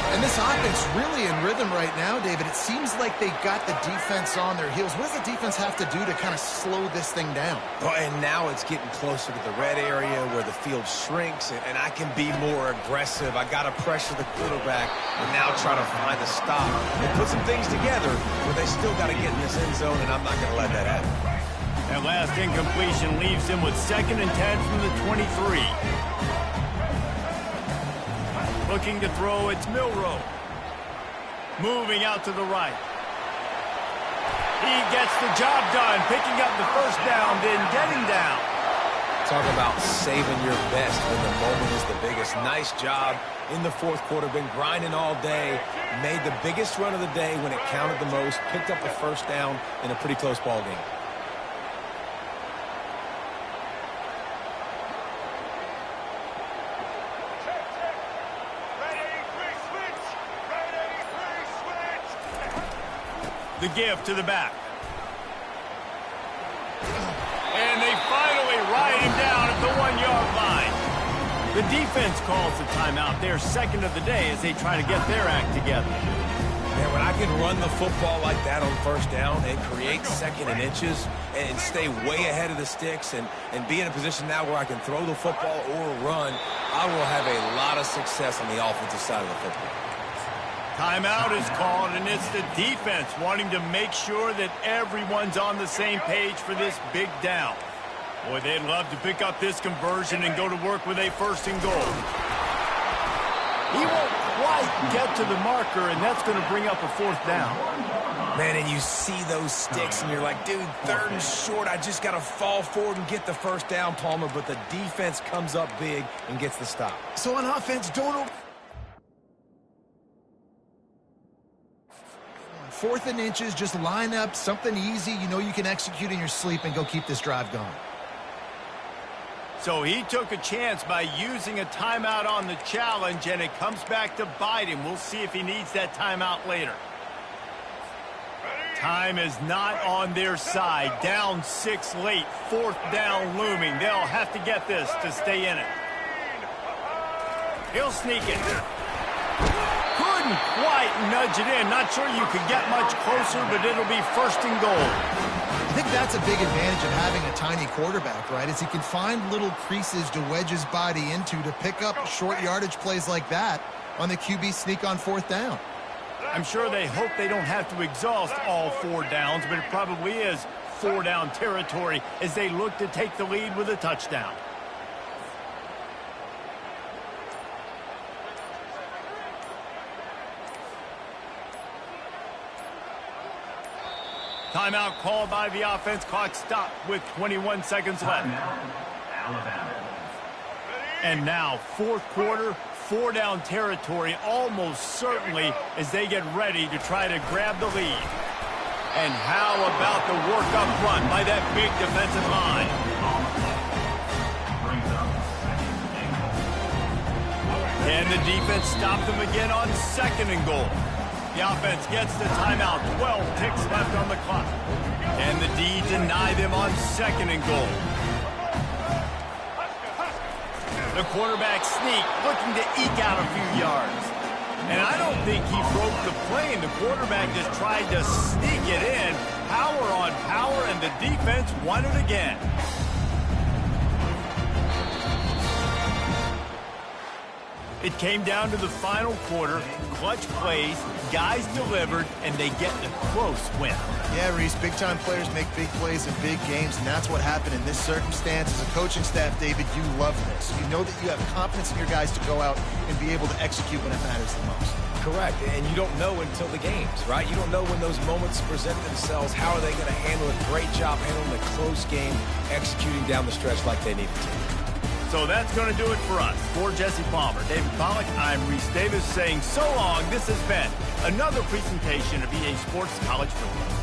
And this offense really in rhythm right now, David. It seems like they got the defense on their heels. What does the defense have to do to kind of slow this thing down? Oh, and now it's getting closer to the red area where the field shrinks, and I can be more aggressive. I got to pressure the quarterback and now try to find a stop and put some things together, but they still got to get in this end zone, and I'm not going to let that happen. That last incompletion leaves him with 2nd and 10 from the 23. Looking to throw, it's Milroe. Moving out to the right. He gets the job done, picking up the first down, then getting down. Talk about saving your best when the moment is the biggest. Nice job in the fourth quarter. Been grinding all day. Made the biggest run of the day when it counted the most. Picked up the first down in a pretty close ball game. The give to the back. And they finally ride him down at the 1-yard line. The defense calls the timeout. They're 2nd of the day as they try to get their act together. Man, when I can run the football like that on first down and create 2nd and inches and stay way ahead of the sticks and be in a position now where I can throw the football or run, I will have a lot of success on the offensive side of the football. Timeout is called, and it's the defense wanting to make sure that everyone's on the same page for this big down. Boy, they'd love to pick up this conversion and go to work with a 1st and goal. He won't quite get to the marker, and that's going to bring up a 4th down. Man, and you see those sticks, and you're like, dude, 3rd and short. I just got to fall forward and get the first down, Palmer. But the defense comes up big and gets the stop. So on offense, don't... 4th and inches, just line up something easy you know you can execute in your sleep and go keep this drive going. So he took a chance by using a timeout on the challenge, and it comes back to bite him. We'll see if he needs that timeout later. Time is not on their side. Down 6 late, 4th down looming. They'll have to get this to stay in it. He'll sneak it. Couldn't quite nudge it in. Not sure you could get much closer, but it'll be 1st and goal. I think that's a big advantage of having a tiny quarterback, right? Is he can find little creases to wedge his body into to pick up short yardage plays like that on the QB sneak on 4th down. I'm sure they hope they don't have to exhaust all 4 downs, but it probably is 4-down territory as they look to take the lead with a touchdown. Timeout called by the offense. Clock stopped with 21 seconds left. And now, 4th quarter, 4-down territory almost certainly as they get ready to try to grab the lead. And how about the work up front by that big defensive line? And the defense stopped them again on 2nd and goal. The offense gets the timeout. 12 ticks left on the clock. And the D deny them on 2nd and goal. The quarterback sneak, looking to eke out a few yards. And I don't think he broke the play, and the quarterback just tried to sneak it in. Power on power, and the defense won it again. It came down to the final quarter, clutch plays, guys delivered, and they get a close win. Yeah, Reese, big-time players make big plays in big games, and that's what happened in this circumstance. As a coaching staff, David, you love this. You know that you have confidence in your guys to go out and be able to execute when it matters the most. Correct, and you don't know until the games, right? You don't know when those moments present themselves. How are they going to handle it? Great job handling a close game, executing down the stretch like they needed to. So that's going to do it for us. For Jesse Palmer, David Pollack, I'm Reese Davis saying so long. This has been another presentation of EA Sports College Football.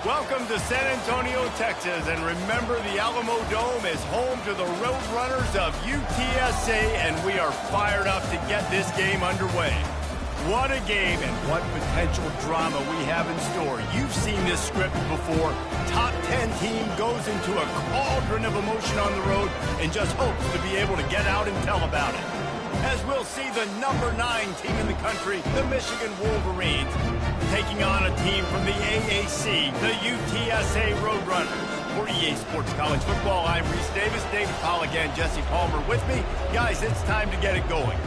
Welcome to San Antonio, Texas, and remember the Alamo Dome is home to the Roadrunners of UTSA, and we are fired up to get this game underway. What a game and what potential drama we have in store. You've seen this script before. Top 10 team goes into a cauldron of emotion on the road and just hopes to be able to get out and tell about it. As we'll see the number 9 team in the country, the Michigan Wolverines, taking on a team from the AAC, the UTSA Roadrunners. For EA Sports College Football, I'm Reese Davis, David Pollack, and Jesse Palmer with me. Guys, it's time to get it going.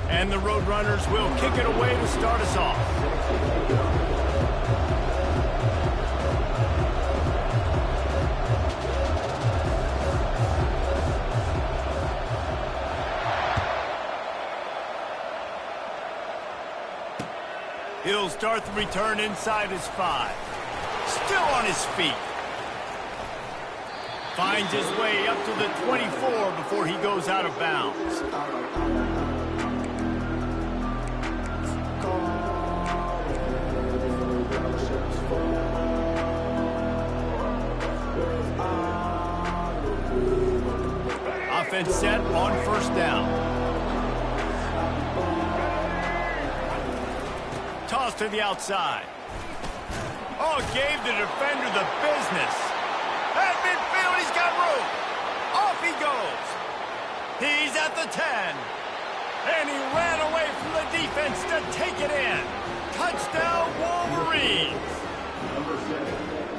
And the Roadrunners will kick it away to start us off. He'll start the return inside his 5. Still on his feet. Finds his way up to the 24 before he goes out of bounds. Offense set on first down. Toss to the outside. Oh, gave the defender the business. At midfield, he's got room. Off he goes. He's at the 10. And he ran away from the defense to take it in. Touchdown, Wolverines.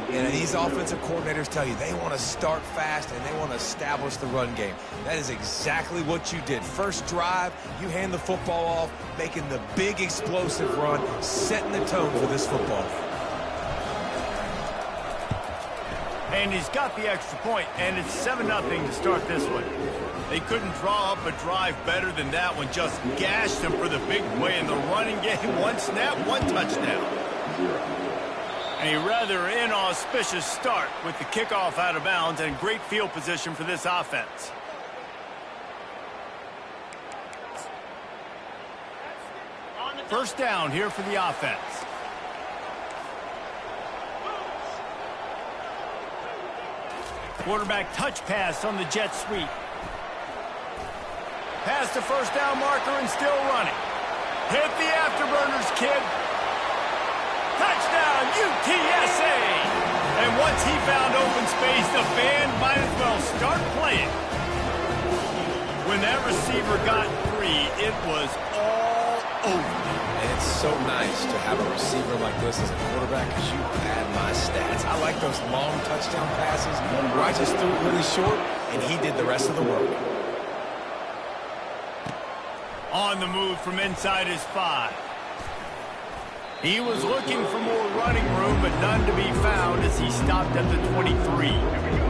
And these offensive coordinators tell you they want to start fast and they want to establish the run game. That is exactly what you did. First drive, you hand the football off, making the big explosive run, setting the tone for this football. And he's got the extra point, and it's 7-0 to start this one. They couldn't draw up a drive better than that one. Just gashed them for the big play in the running game. One snap, one touchdown. A rather inauspicious start with the kickoff out of bounds and great field position for this offense. First down here for the offense. Quarterback touch pass on the jet sweep. Past the first down marker and still running. Hit the afterburners, kid. Touchdown, UTSA! And once he found open space, the band might as well start playing. When that receiver got free, it was all over. And it's so nice to have a receiver like this as a quarterback because you had my stats. I like those long touchdown passes where I just threw it really short, and he did the rest of the work. On the move from inside his 5. He was looking for more running room, but none to be found as he stopped at the 23.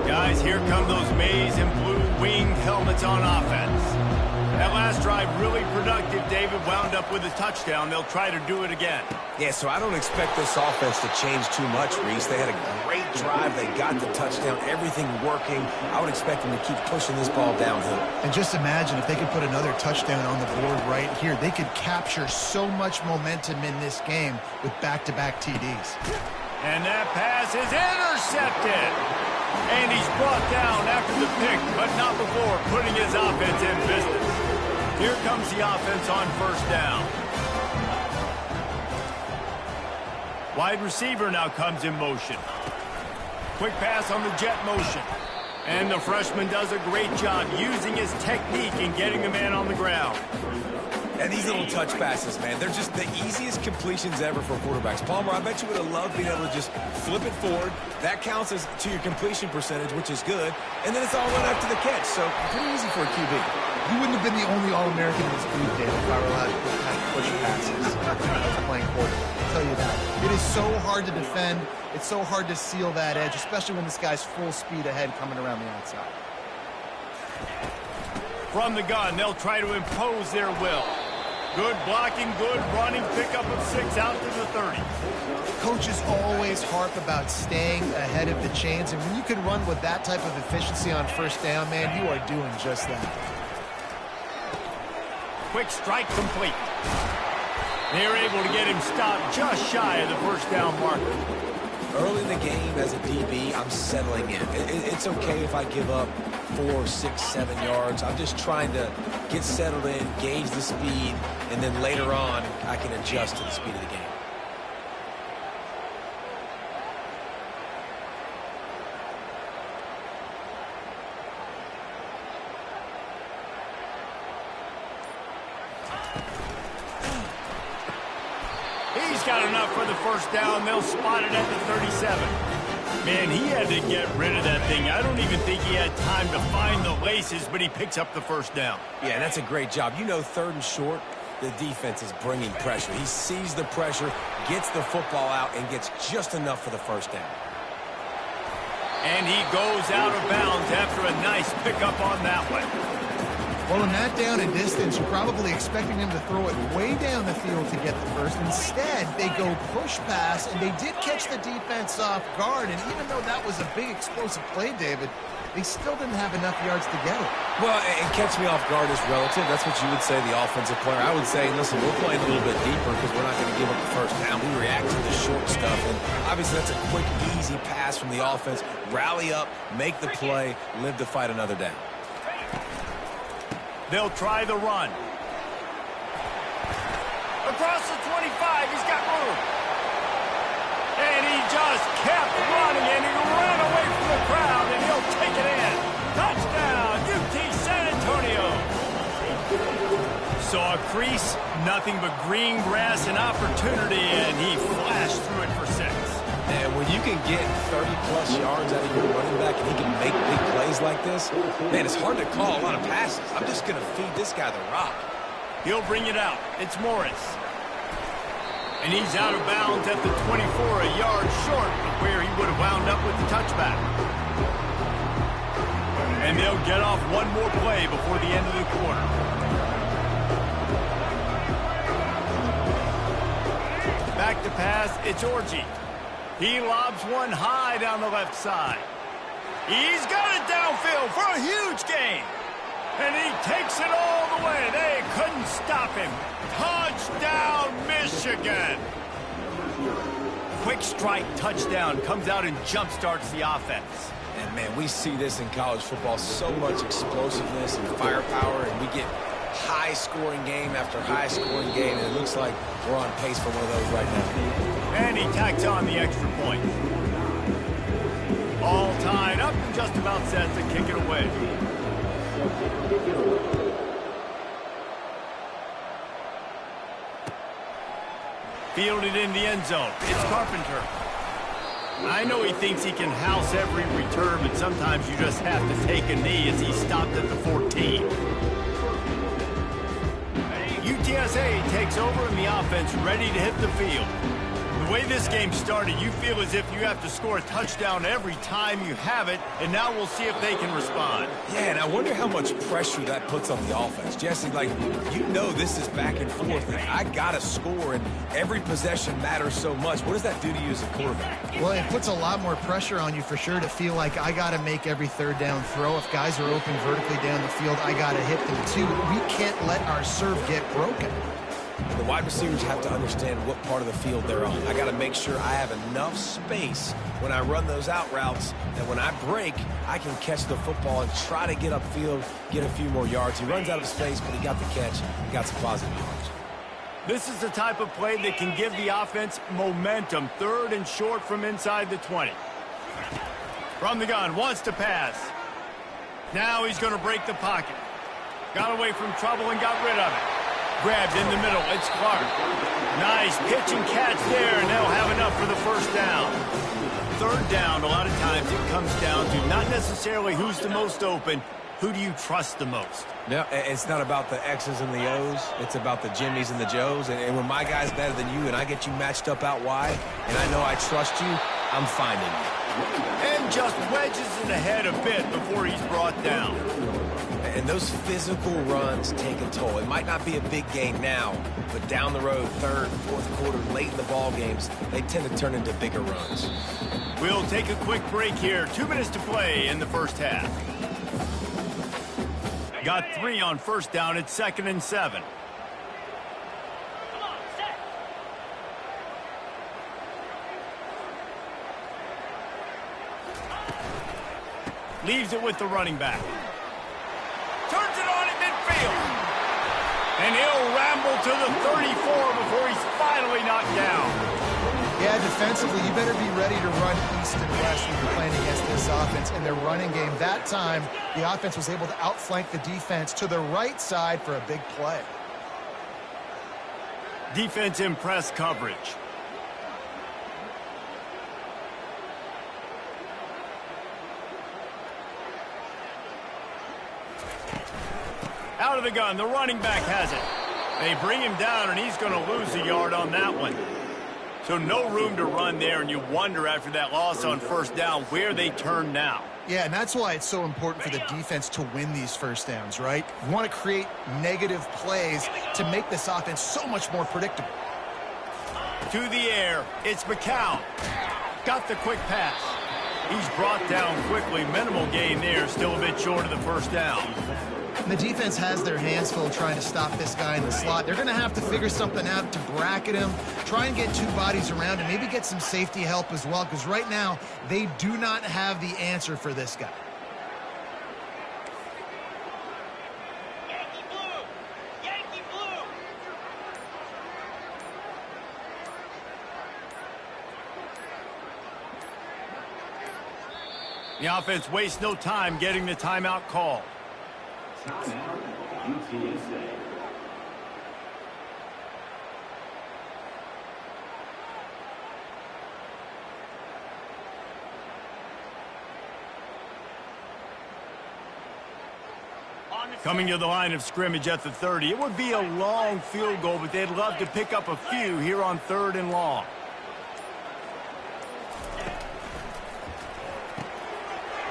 Guys, here come those maize and blue winged helmets on offense. That last drive really productive. David wound up with a touchdown. They'll try to do it again. Yeah, so I don't expect this offense to change too much, Reese. They had a great drive. They got the touchdown, everything working. I would expect them to keep pushing this ball downhill. And just imagine if they could put another touchdown on the board right here. They could capture so much momentum in this game with back-to-back TDs. And that pass is intercepted. And he's brought down after the pick, but not before putting his offense in business. Here comes the offense on first down. Wide receiver now comes in motion. Quick pass on the jet motion. And the freshman does a great job using his technique and getting the man on the ground. And these little touch passes, man, they're just the easiest completions ever for quarterbacks. Palmer, I bet you would have loved being able to just flip it forward. That counts as to your completion percentage, which is good. And then it's all run after the catch, so pretty easy for a QB. You wouldn't have been the only All-American in this league, Dave, if I were allowed to push passes when I was playing quarterback. I'll tell you that. It is so hard to defend. It's so hard to seal that edge, especially when this guy's full speed ahead coming around the outside. From the gun, they'll try to impose their will. Good blocking, good running, pickup of 6 out to the 30. Coaches always harp about staying ahead of the chains, and when you can run with that type of efficiency on first down, man, you are doing just that. Quick strike complete. They're able to get him stopped just shy of the first down marker. Early in the game, as a DB, I'm settling in. It's okay if I give up 4, 6, 7 yards. I'm just trying to get settled in, gauge the speed, and then later on, I can adjust to the speed of the game. He's got enough for the first down. They'll spot it at the 37. Man, he had to get rid of that thing. I don't even think he had time to find the laces, but he picks up the first down. Yeah, that's a great job. You know, 3rd and short, the defense is bringing pressure. He sees the pressure, gets the football out, and gets just enough for the first down. And he goes out of bounds after a nice pickup on that one. Well, in that down and distance, you're probably expecting them to throw it way down the field to get the first. Instead, they go push pass, and they did catch the defense off guard. And even though that was a big explosive play, David, they still didn't have enough yards to get it. Well, and catch me off guard is relative. That's what you would say, the offensive player. I would say, listen, we're playing a little bit deeper because we're not going to give up the first down. We react to the short stuff, and obviously that's a quick, easy pass from the offense. Rally up, make the play, live to fight another down. They'll try the run. Across the 25, he's got room. And he just kept running, and he ran away from the crowd, and he'll take it in. Touchdown, UT San Antonio. Saw a crease, nothing but green grass and opportunity, and he flashed through it for 6. And when you can get 30-plus yards out of your running back and he can make big plays like this, man, it's hard to call a lot of passes. I'm just going to feed this guy the rock. He'll bring it out. It's Morris. And he's out of bounds at the 24, a yard short of where he would have wound up with the touchback. And they'll get off one more play before the end of the quarter. Back to pass, it's Orji. He lobs one high down the left side. He's got it downfield for a huge gain. And he takes it all the way. They couldn't stop him. Touchdown, Michigan. Quick strike touchdown comes out and jump-starts the offense. And, man, we see this in college football, so much explosiveness and firepower, and we get high-scoring game after high-scoring game, and it looks like we're on pace for one of those right now. And he tacks on the extra point. All tied up and just about set to kick it away. Fielded in the end zone. It's Carpenter. I know he thinks he can house every return, but sometimes you just have to take a knee as he stopped at the 14. UTSA takes over in the offense, ready to hit the field. The way this game started, you feel as if you have to score a touchdown every time you have it, and now we'll see if they can respond. Yeah, and I wonder how much pressure that puts on the offense. Jesse, like, you know this is back and forth, and I got to score, and every possession matters so much. What does that do to you as a quarterback? Well, it puts a lot more pressure on you for sure to feel like I got to make every third down throw. If guys are open vertically down the field, I got to hit them too. We can't let our serve get broken. The wide receivers have to understand what part of the field they're on. I got to make sure I have enough space when I run those out routes that when I break, I can catch the football and try to get upfield, get a few more yards. He runs out of space, but he got the catch. He got some positive yards. This is the type of play that can give the offense momentum. 3rd and short from inside the 20. From the gun, wants to pass. Now he's going to break the pocket. Got away from trouble and got rid of it. Grabbed in the middle, it's Clark. Nice pitch and catch there, and they'll have enough for the first down. 3rd down, a lot of times it comes down to not necessarily who's the most open, who do you trust the most? No, it's not about the X's and the O's. It's about the Jimmys and the Joes. And when my guy's better than you and I get you matched up out wide, and I know I trust you, I'm finding you. And just wedges it ahead a bit before he's brought down. And those physical runs take a toll. It might not be a big game now, but down the road, third, fourth quarter, late in the ball games, they tend to turn into bigger runs. We'll take a quick break here. 2 minutes to play in the first half. Got 3 on first down. It's 2nd and 7. Leaves it with the running back. Turns it on at midfield. And he'll ramble to the 34 before he's finally knocked down. Yeah, defensively, you better be ready to run east and west when you're playing against this offense in their running game. That time, the offense was able to outflank the defense to the right side for a big play. Defense in press coverage. Out of the gun, the running back has it. They bring him down, and he's going to lose a yard on that one. So no room to run there, and you wonder after that loss on first down where they turn now. Yeah, and that's why it's so important for the defense to win these first downs, right? You want to create negative plays to make this offense so much more predictable. To the air, it's McCown. Got the quick pass. He's brought down quickly. Minimal gain there, still a bit short of the first down. And the defense has their hands full trying to stop this guy in the slot. They're going to have to figure something out to bracket him, try and get 2 bodies around, and maybe get some safety help as well, because right now they do not have the answer for this guy. Yankee blue! Yankee blue! The offense wastes no time getting the timeout call. Timeout, UTSA. Coming to the line of scrimmage at the 30. It would be a long field goal, but they'd love to pick up a few here on 3rd and long.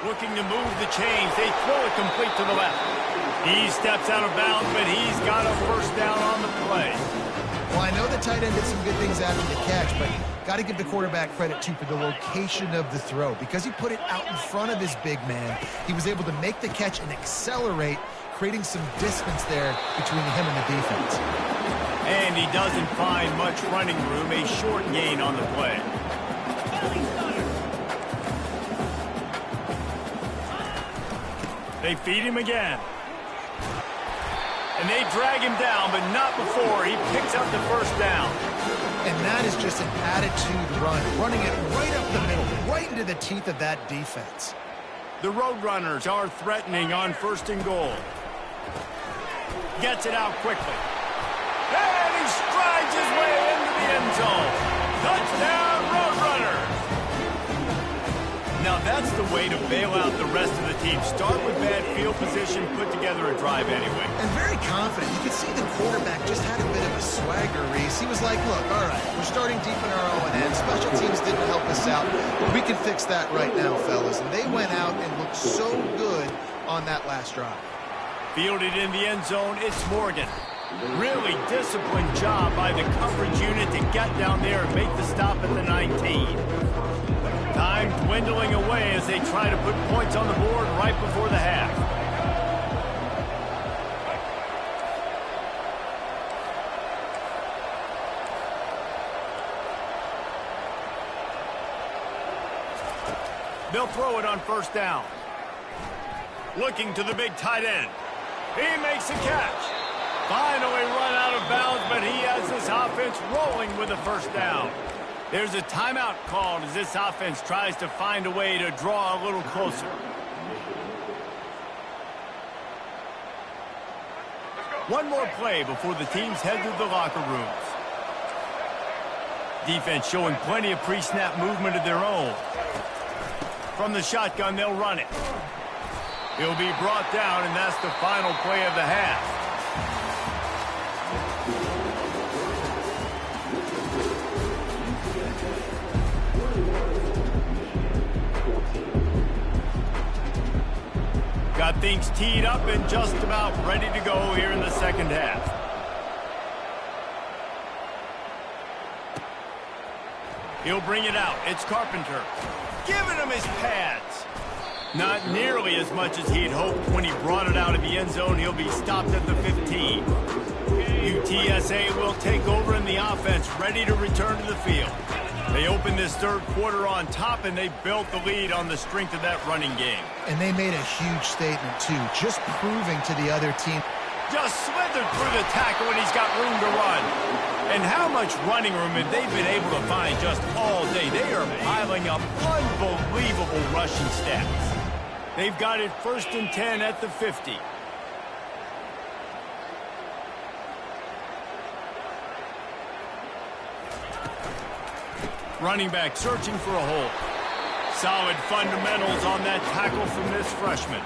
Looking to move the chains. They throw it complete to the left. He steps out of bounds, but he's got a first down on the play. Well, I know the tight end did some good things after the catch, but got to give the quarterback credit, too, for the location of the throw. Because he put it out in front of his big man, he was able to make the catch and accelerate, creating some distance there between him and the defense. And he doesn't find much running room, a short gain on the play. They feed him again. And they drag him down, but not before he picks up the first down. And that is just an attitude run, running it right up the middle, right into the teeth of that defense. The Roadrunners are threatening on 1st and goal. Gets it out quickly. And he strides his way into the end zone. Touchdown, Roadrunners! Now that's the way to bail out the rest of the team. Start with bad field position, put together a drive anyway. And very confident. You could see the quarterback just had a bit of a swagger, Reese. He was like, look, all right, we're starting deep in our own end. Special teams didn't help us out, but we can fix that right now, fellas. And they went out and looked so good on that last drive. Fielded in the end zone, it's Morgan. Really disciplined job by the coverage unit to get down there and make the stop at the 19. Time dwindling away as they try to put points on the board right before the half. They'll throw it on first down. Looking to the big tight end. He makes a catch. Finally run out of bounds, but he has this offense rolling with a first down. There's a timeout called as this offense tries to find a way to draw a little closer. One more play before the teams head to the locker rooms. Defense showing plenty of pre-snap movement of their own. From the shotgun, they'll run it. He'll be brought down, and that's the final play of the half. got things teed up and just about ready to go here in the second half. He'll bring it out. It's Carpenter. Giving him his pads. Not nearly as much as he'd hoped when he brought it out of the end zone. He'll be stopped at the 15. UTSA will take over in the offense, ready to return to the field. They opened this third quarter on top, and they built the lead on the strength of that running game. And they made a huge statement, too, just proving to the other team. Just slithered through the tackle, and he's got room to run. And how much running room have they been able to find just all day? They are piling up unbelievable rushing stats. They've got it 1st and 10 at the 50. Running back searching for a hole. Solid fundamentals on that tackle from this freshman.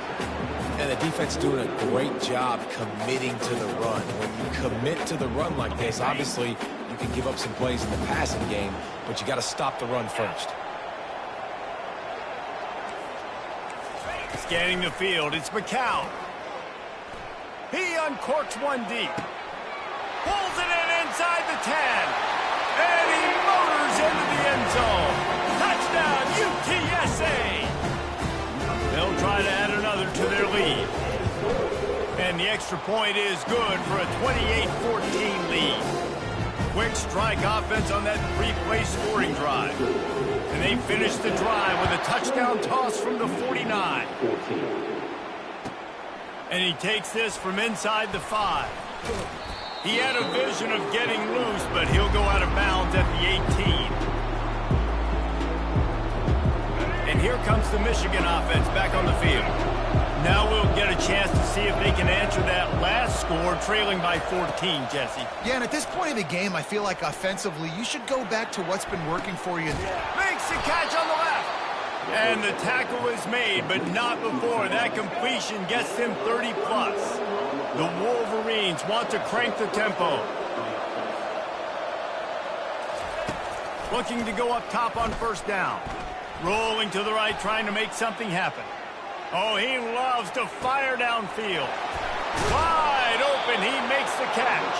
And the defense doing a great job committing to the run. When you commit to the run like this, obviously you can give up some plays in the passing game, but you got to stop the run first. Scanning the field, it's McCown. He uncorks one deep. Pulls it in inside the 10. And he motors into the end zone. Touchdown, UTSA. They'll try to add another to their lead. And the extra point is good for a 28-14 lead. Quick strike offense on that three-play scoring drive. And they finish the drive with a touchdown toss from the 49. And he takes this from inside the 5. He had a vision of getting loose, but he'll go out of bounds at the 18. And here comes the Michigan offense back on the field. Now we'll get a chance to see if they can answer that last score, trailing by 14, Jesse. Yeah, and at this point of the game, I feel like offensively, you should go back to what's been working for you. Makes the catch on the left. And the tackle is made, but not before. That completion gets them 30-plus. The Wolverines want to crank the tempo. Looking to go up top on first down. Rolling to the right, trying to make something happen. Oh, he loves to fire downfield. Wide open, he makes the catch.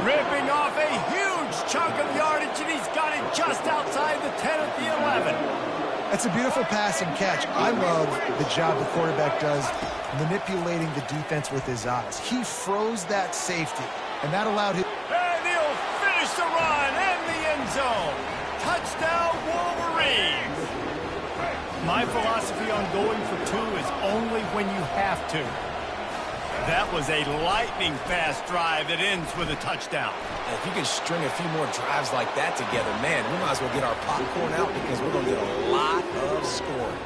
Ripping off a huge chunk of yardage, and he's got it just outside the 10 at the 11. That's a beautiful pass and catch. I love the job the quarterback does manipulating the defense with his eyes. He froze that safety, and that allowed him. And he'll finish the run in the end zone. Touchdown, Wolverines. My philosophy on going for 2 is only when you have to. That was a lightning-fast drive that ends with a touchdown. And if you can string a few more drives like that together, man, we might as well get our popcorn out because we're going to get a lot of scoring.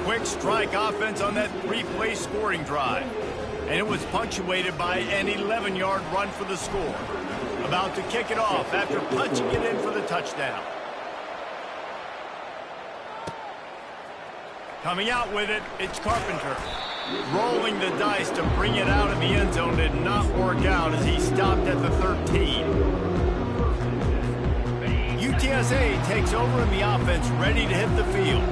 Quick strike offense on that three-play scoring drive. And it was punctuated by an 11-yard run for the score. About to kick it off after punching it in for the touchdown. Coming out with it, it's Carpenter. Rolling the dice to bring it out of the end zone did not work out as he stopped at the 13. UTSA takes over in the offense, ready to hit the field.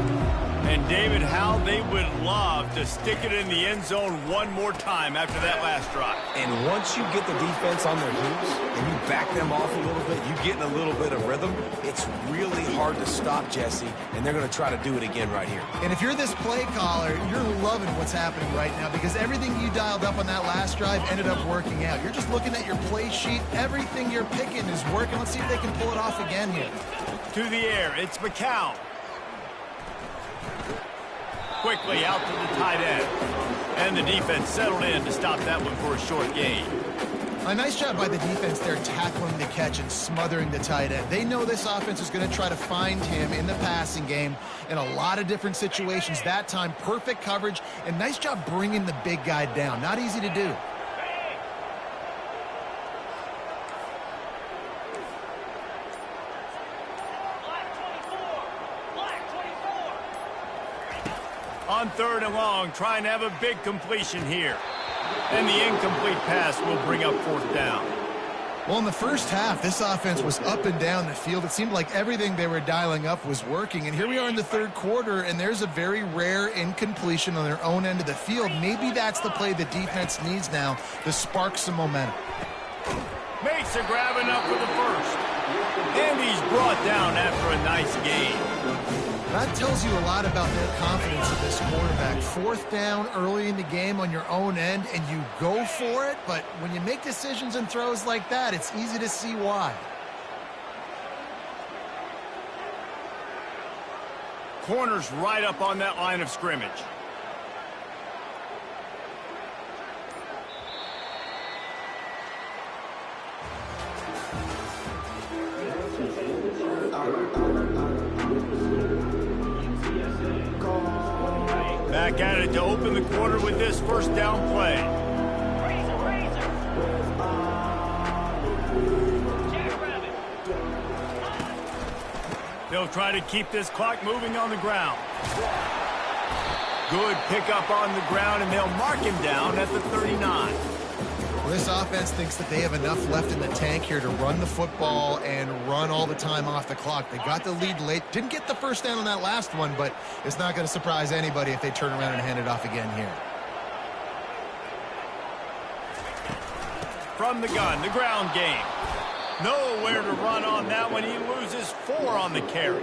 And David, how they would love to stick it in the end zone one more time after that last drive. And once you get the defense on their heels and you back them off a little bit, you get in a little bit of rhythm, it's really hard to stop, Jesse, and they're going to try to do it again right here. And if you're this play caller, you're loving what's happening right now because everything you dialed up on that last drive ended up working out. You're just looking at your play sheet. Everything you're picking is working. Let's see if they can pull it off again here. To the air, it's McCown. Quickly out to the tight end. And the defense settled in to stop that one for a short gain. A nice job by the defense there tackling the catch and smothering the tight end. They know this offense is going to try to find him in the passing game in a lot of different situations. That time, perfect coverage, and nice job bringing the big guy down. Not easy to do. On 3rd and long, trying to have a big completion here. And the incomplete pass will bring up 4th down. Well, in the first half, this offense was up and down the field. It seemed like everything they were dialing up was working. And here we are in the third quarter, and there's a very rare incompletion on their own end of the field. Maybe that's the play the defense needs now to spark some momentum. Makes a grab enough for the first. And he's brought down after a nice gain. That tells you a lot about their confidence in this quarterback. Fourth down early in the game on your own end, and you go for it. But when you make decisions and throws like that, it's easy to see why. Corner's right up on that line of scrimmage. Back at it to open the quarter with this first down play. They'll try to keep this clock moving on the ground. Good pickup on the ground, and they'll mark him down at the 39. Well, this offense thinks that they have enough left in the tank here to run the football and run all the time off the clock. They got the lead late. Didn't get the first down on that last one, but it's not going to surprise anybody if they turn around and hand it off again here. From the gun, the ground game. Nowhere to run on that one. He loses 4 on the carry.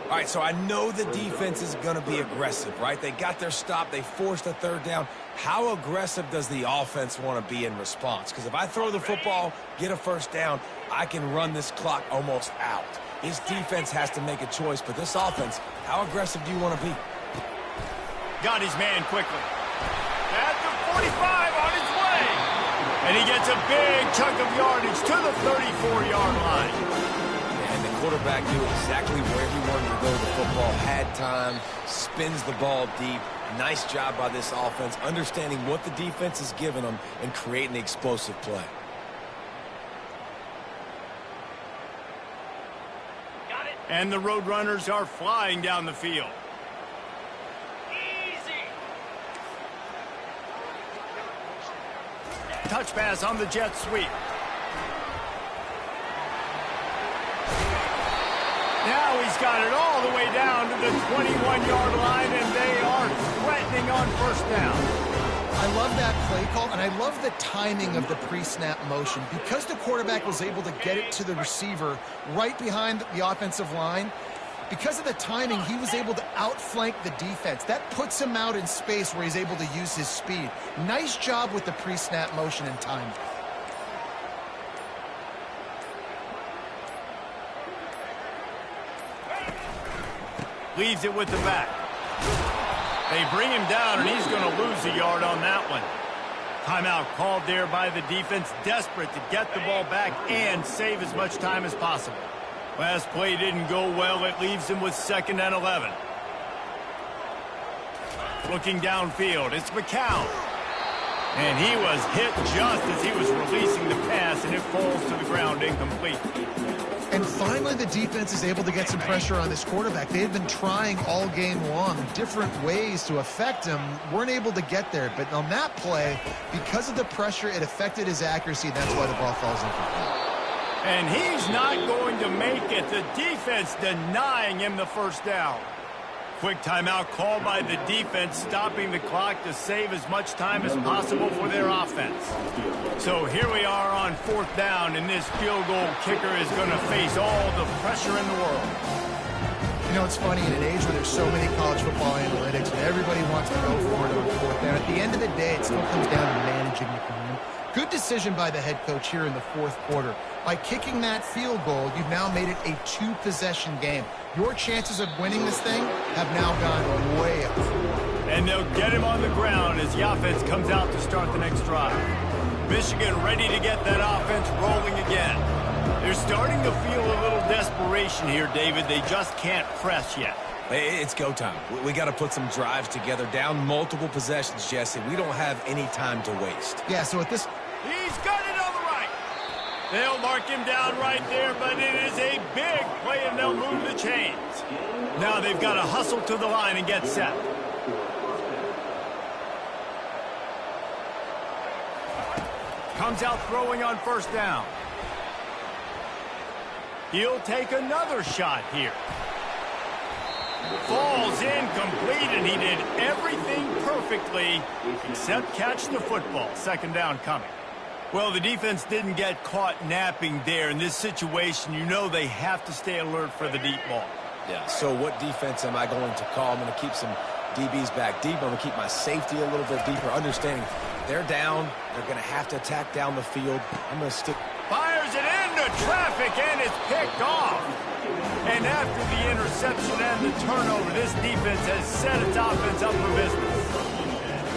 All right, so I know the defense is going to be aggressive, right? They got their stop. They forced a third down. How aggressive does the offense want to be in response? Because if I throw the football, get a first down, I can run this clock almost out. This defense has to make a choice, but this offense, how aggressive do you want to be? Got his man quickly. At the 45 on his way. And he gets a big chunk of yardage to the 34-yard line. And the quarterback knew exactly where he wanted to go with the football, had time, spins the ball deep. Nice job by this offense, understanding what the defense is giving them and creating the explosive play. Got it. And the Roadrunners are flying down the field. Easy. Touch pass on the jet sweep. Now he's got it all the way down to the 21-yard line, and they are threatening on first down. I love that play call, and I love the timing of the pre-snap motion. Because the quarterback was able to get it to the receiver right behind the offensive line, because of the timing, he was able to outflank the defense. That puts him out in space where he's able to use his speed. Nice job with the pre-snap motion and timing. Leaves it with the back. They bring him down, and he's going to lose a yard on that one. Timeout called there by the defense, desperate to get the ball back and save as much time as possible. Last play didn't go well. It leaves him with 2nd and 11. Looking downfield, it's McCown. And he was hit just as he was releasing the pass, and it falls to the ground incomplete. And finally, the defense is able to get some pressure on this quarterback. They had been trying all game long different ways to affect him. Weren't able to get there. But on that play, because of the pressure, it affected his accuracy. And that's why the ball falls incomplete. And he's not going to make it. The defense denying him the first down. Quick timeout called by the defense, stopping the clock to save as much time as possible for their offense. So here we are on 4th down, and this field goal kicker is going to face all the pressure in the world. You know, it's funny, in an age where there's so many college football analytics and everybody wants to go for it on 4th down, at the end of the day, it still comes down to managing the game. Good decision by the head coach here in the 4th quarter. By kicking that field goal, you've now made it a 2-possession game. Your chances of winning this thing have now gone way up. And they'll get him on the ground as the offense comes out to start the next drive. Michigan ready to get that offense rolling again. They're starting to feel a little desperation here, David. They just can't press yet. It's go time. We got to put some drives together, down multiple possessions, Jesse. We don't have any time to waste. Yeah, so at this... He's got it on the right. They'll mark him down right there, but it is a big play, and they'll move the chains. Now they've got to hustle to the line and get set. Comes out throwing on first down. He'll take another shot here. Falls incomplete, and he did everything perfectly except catch the football. Second down coming. Well, the defense didn't get caught napping there. In this situation, you know they have to stay alert for the deep ball. Yeah, so what defense am I going to call? I'm going to keep some DBs back deep. I'm going to keep my safety a little bit deeper, understanding they're down. They're going to have to attack down the field. I'm going to stick. Fires it into traffic, and it's picked off. And after the interception and the turnover, this defense has set its offense up for business.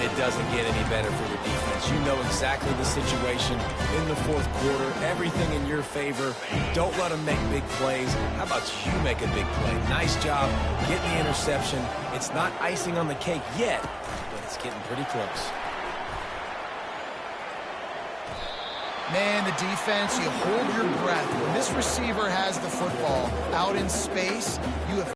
It doesn't get any better for the defense. You know exactly the situation in the fourth quarter. Everything in your favor. Don't let them make big plays. How about you make a big play? Nice job getting the interception. It's not icing on the cake yet, but it's getting pretty close. Man, the defense, you hold your breath. When this receiver has the football out in space, you have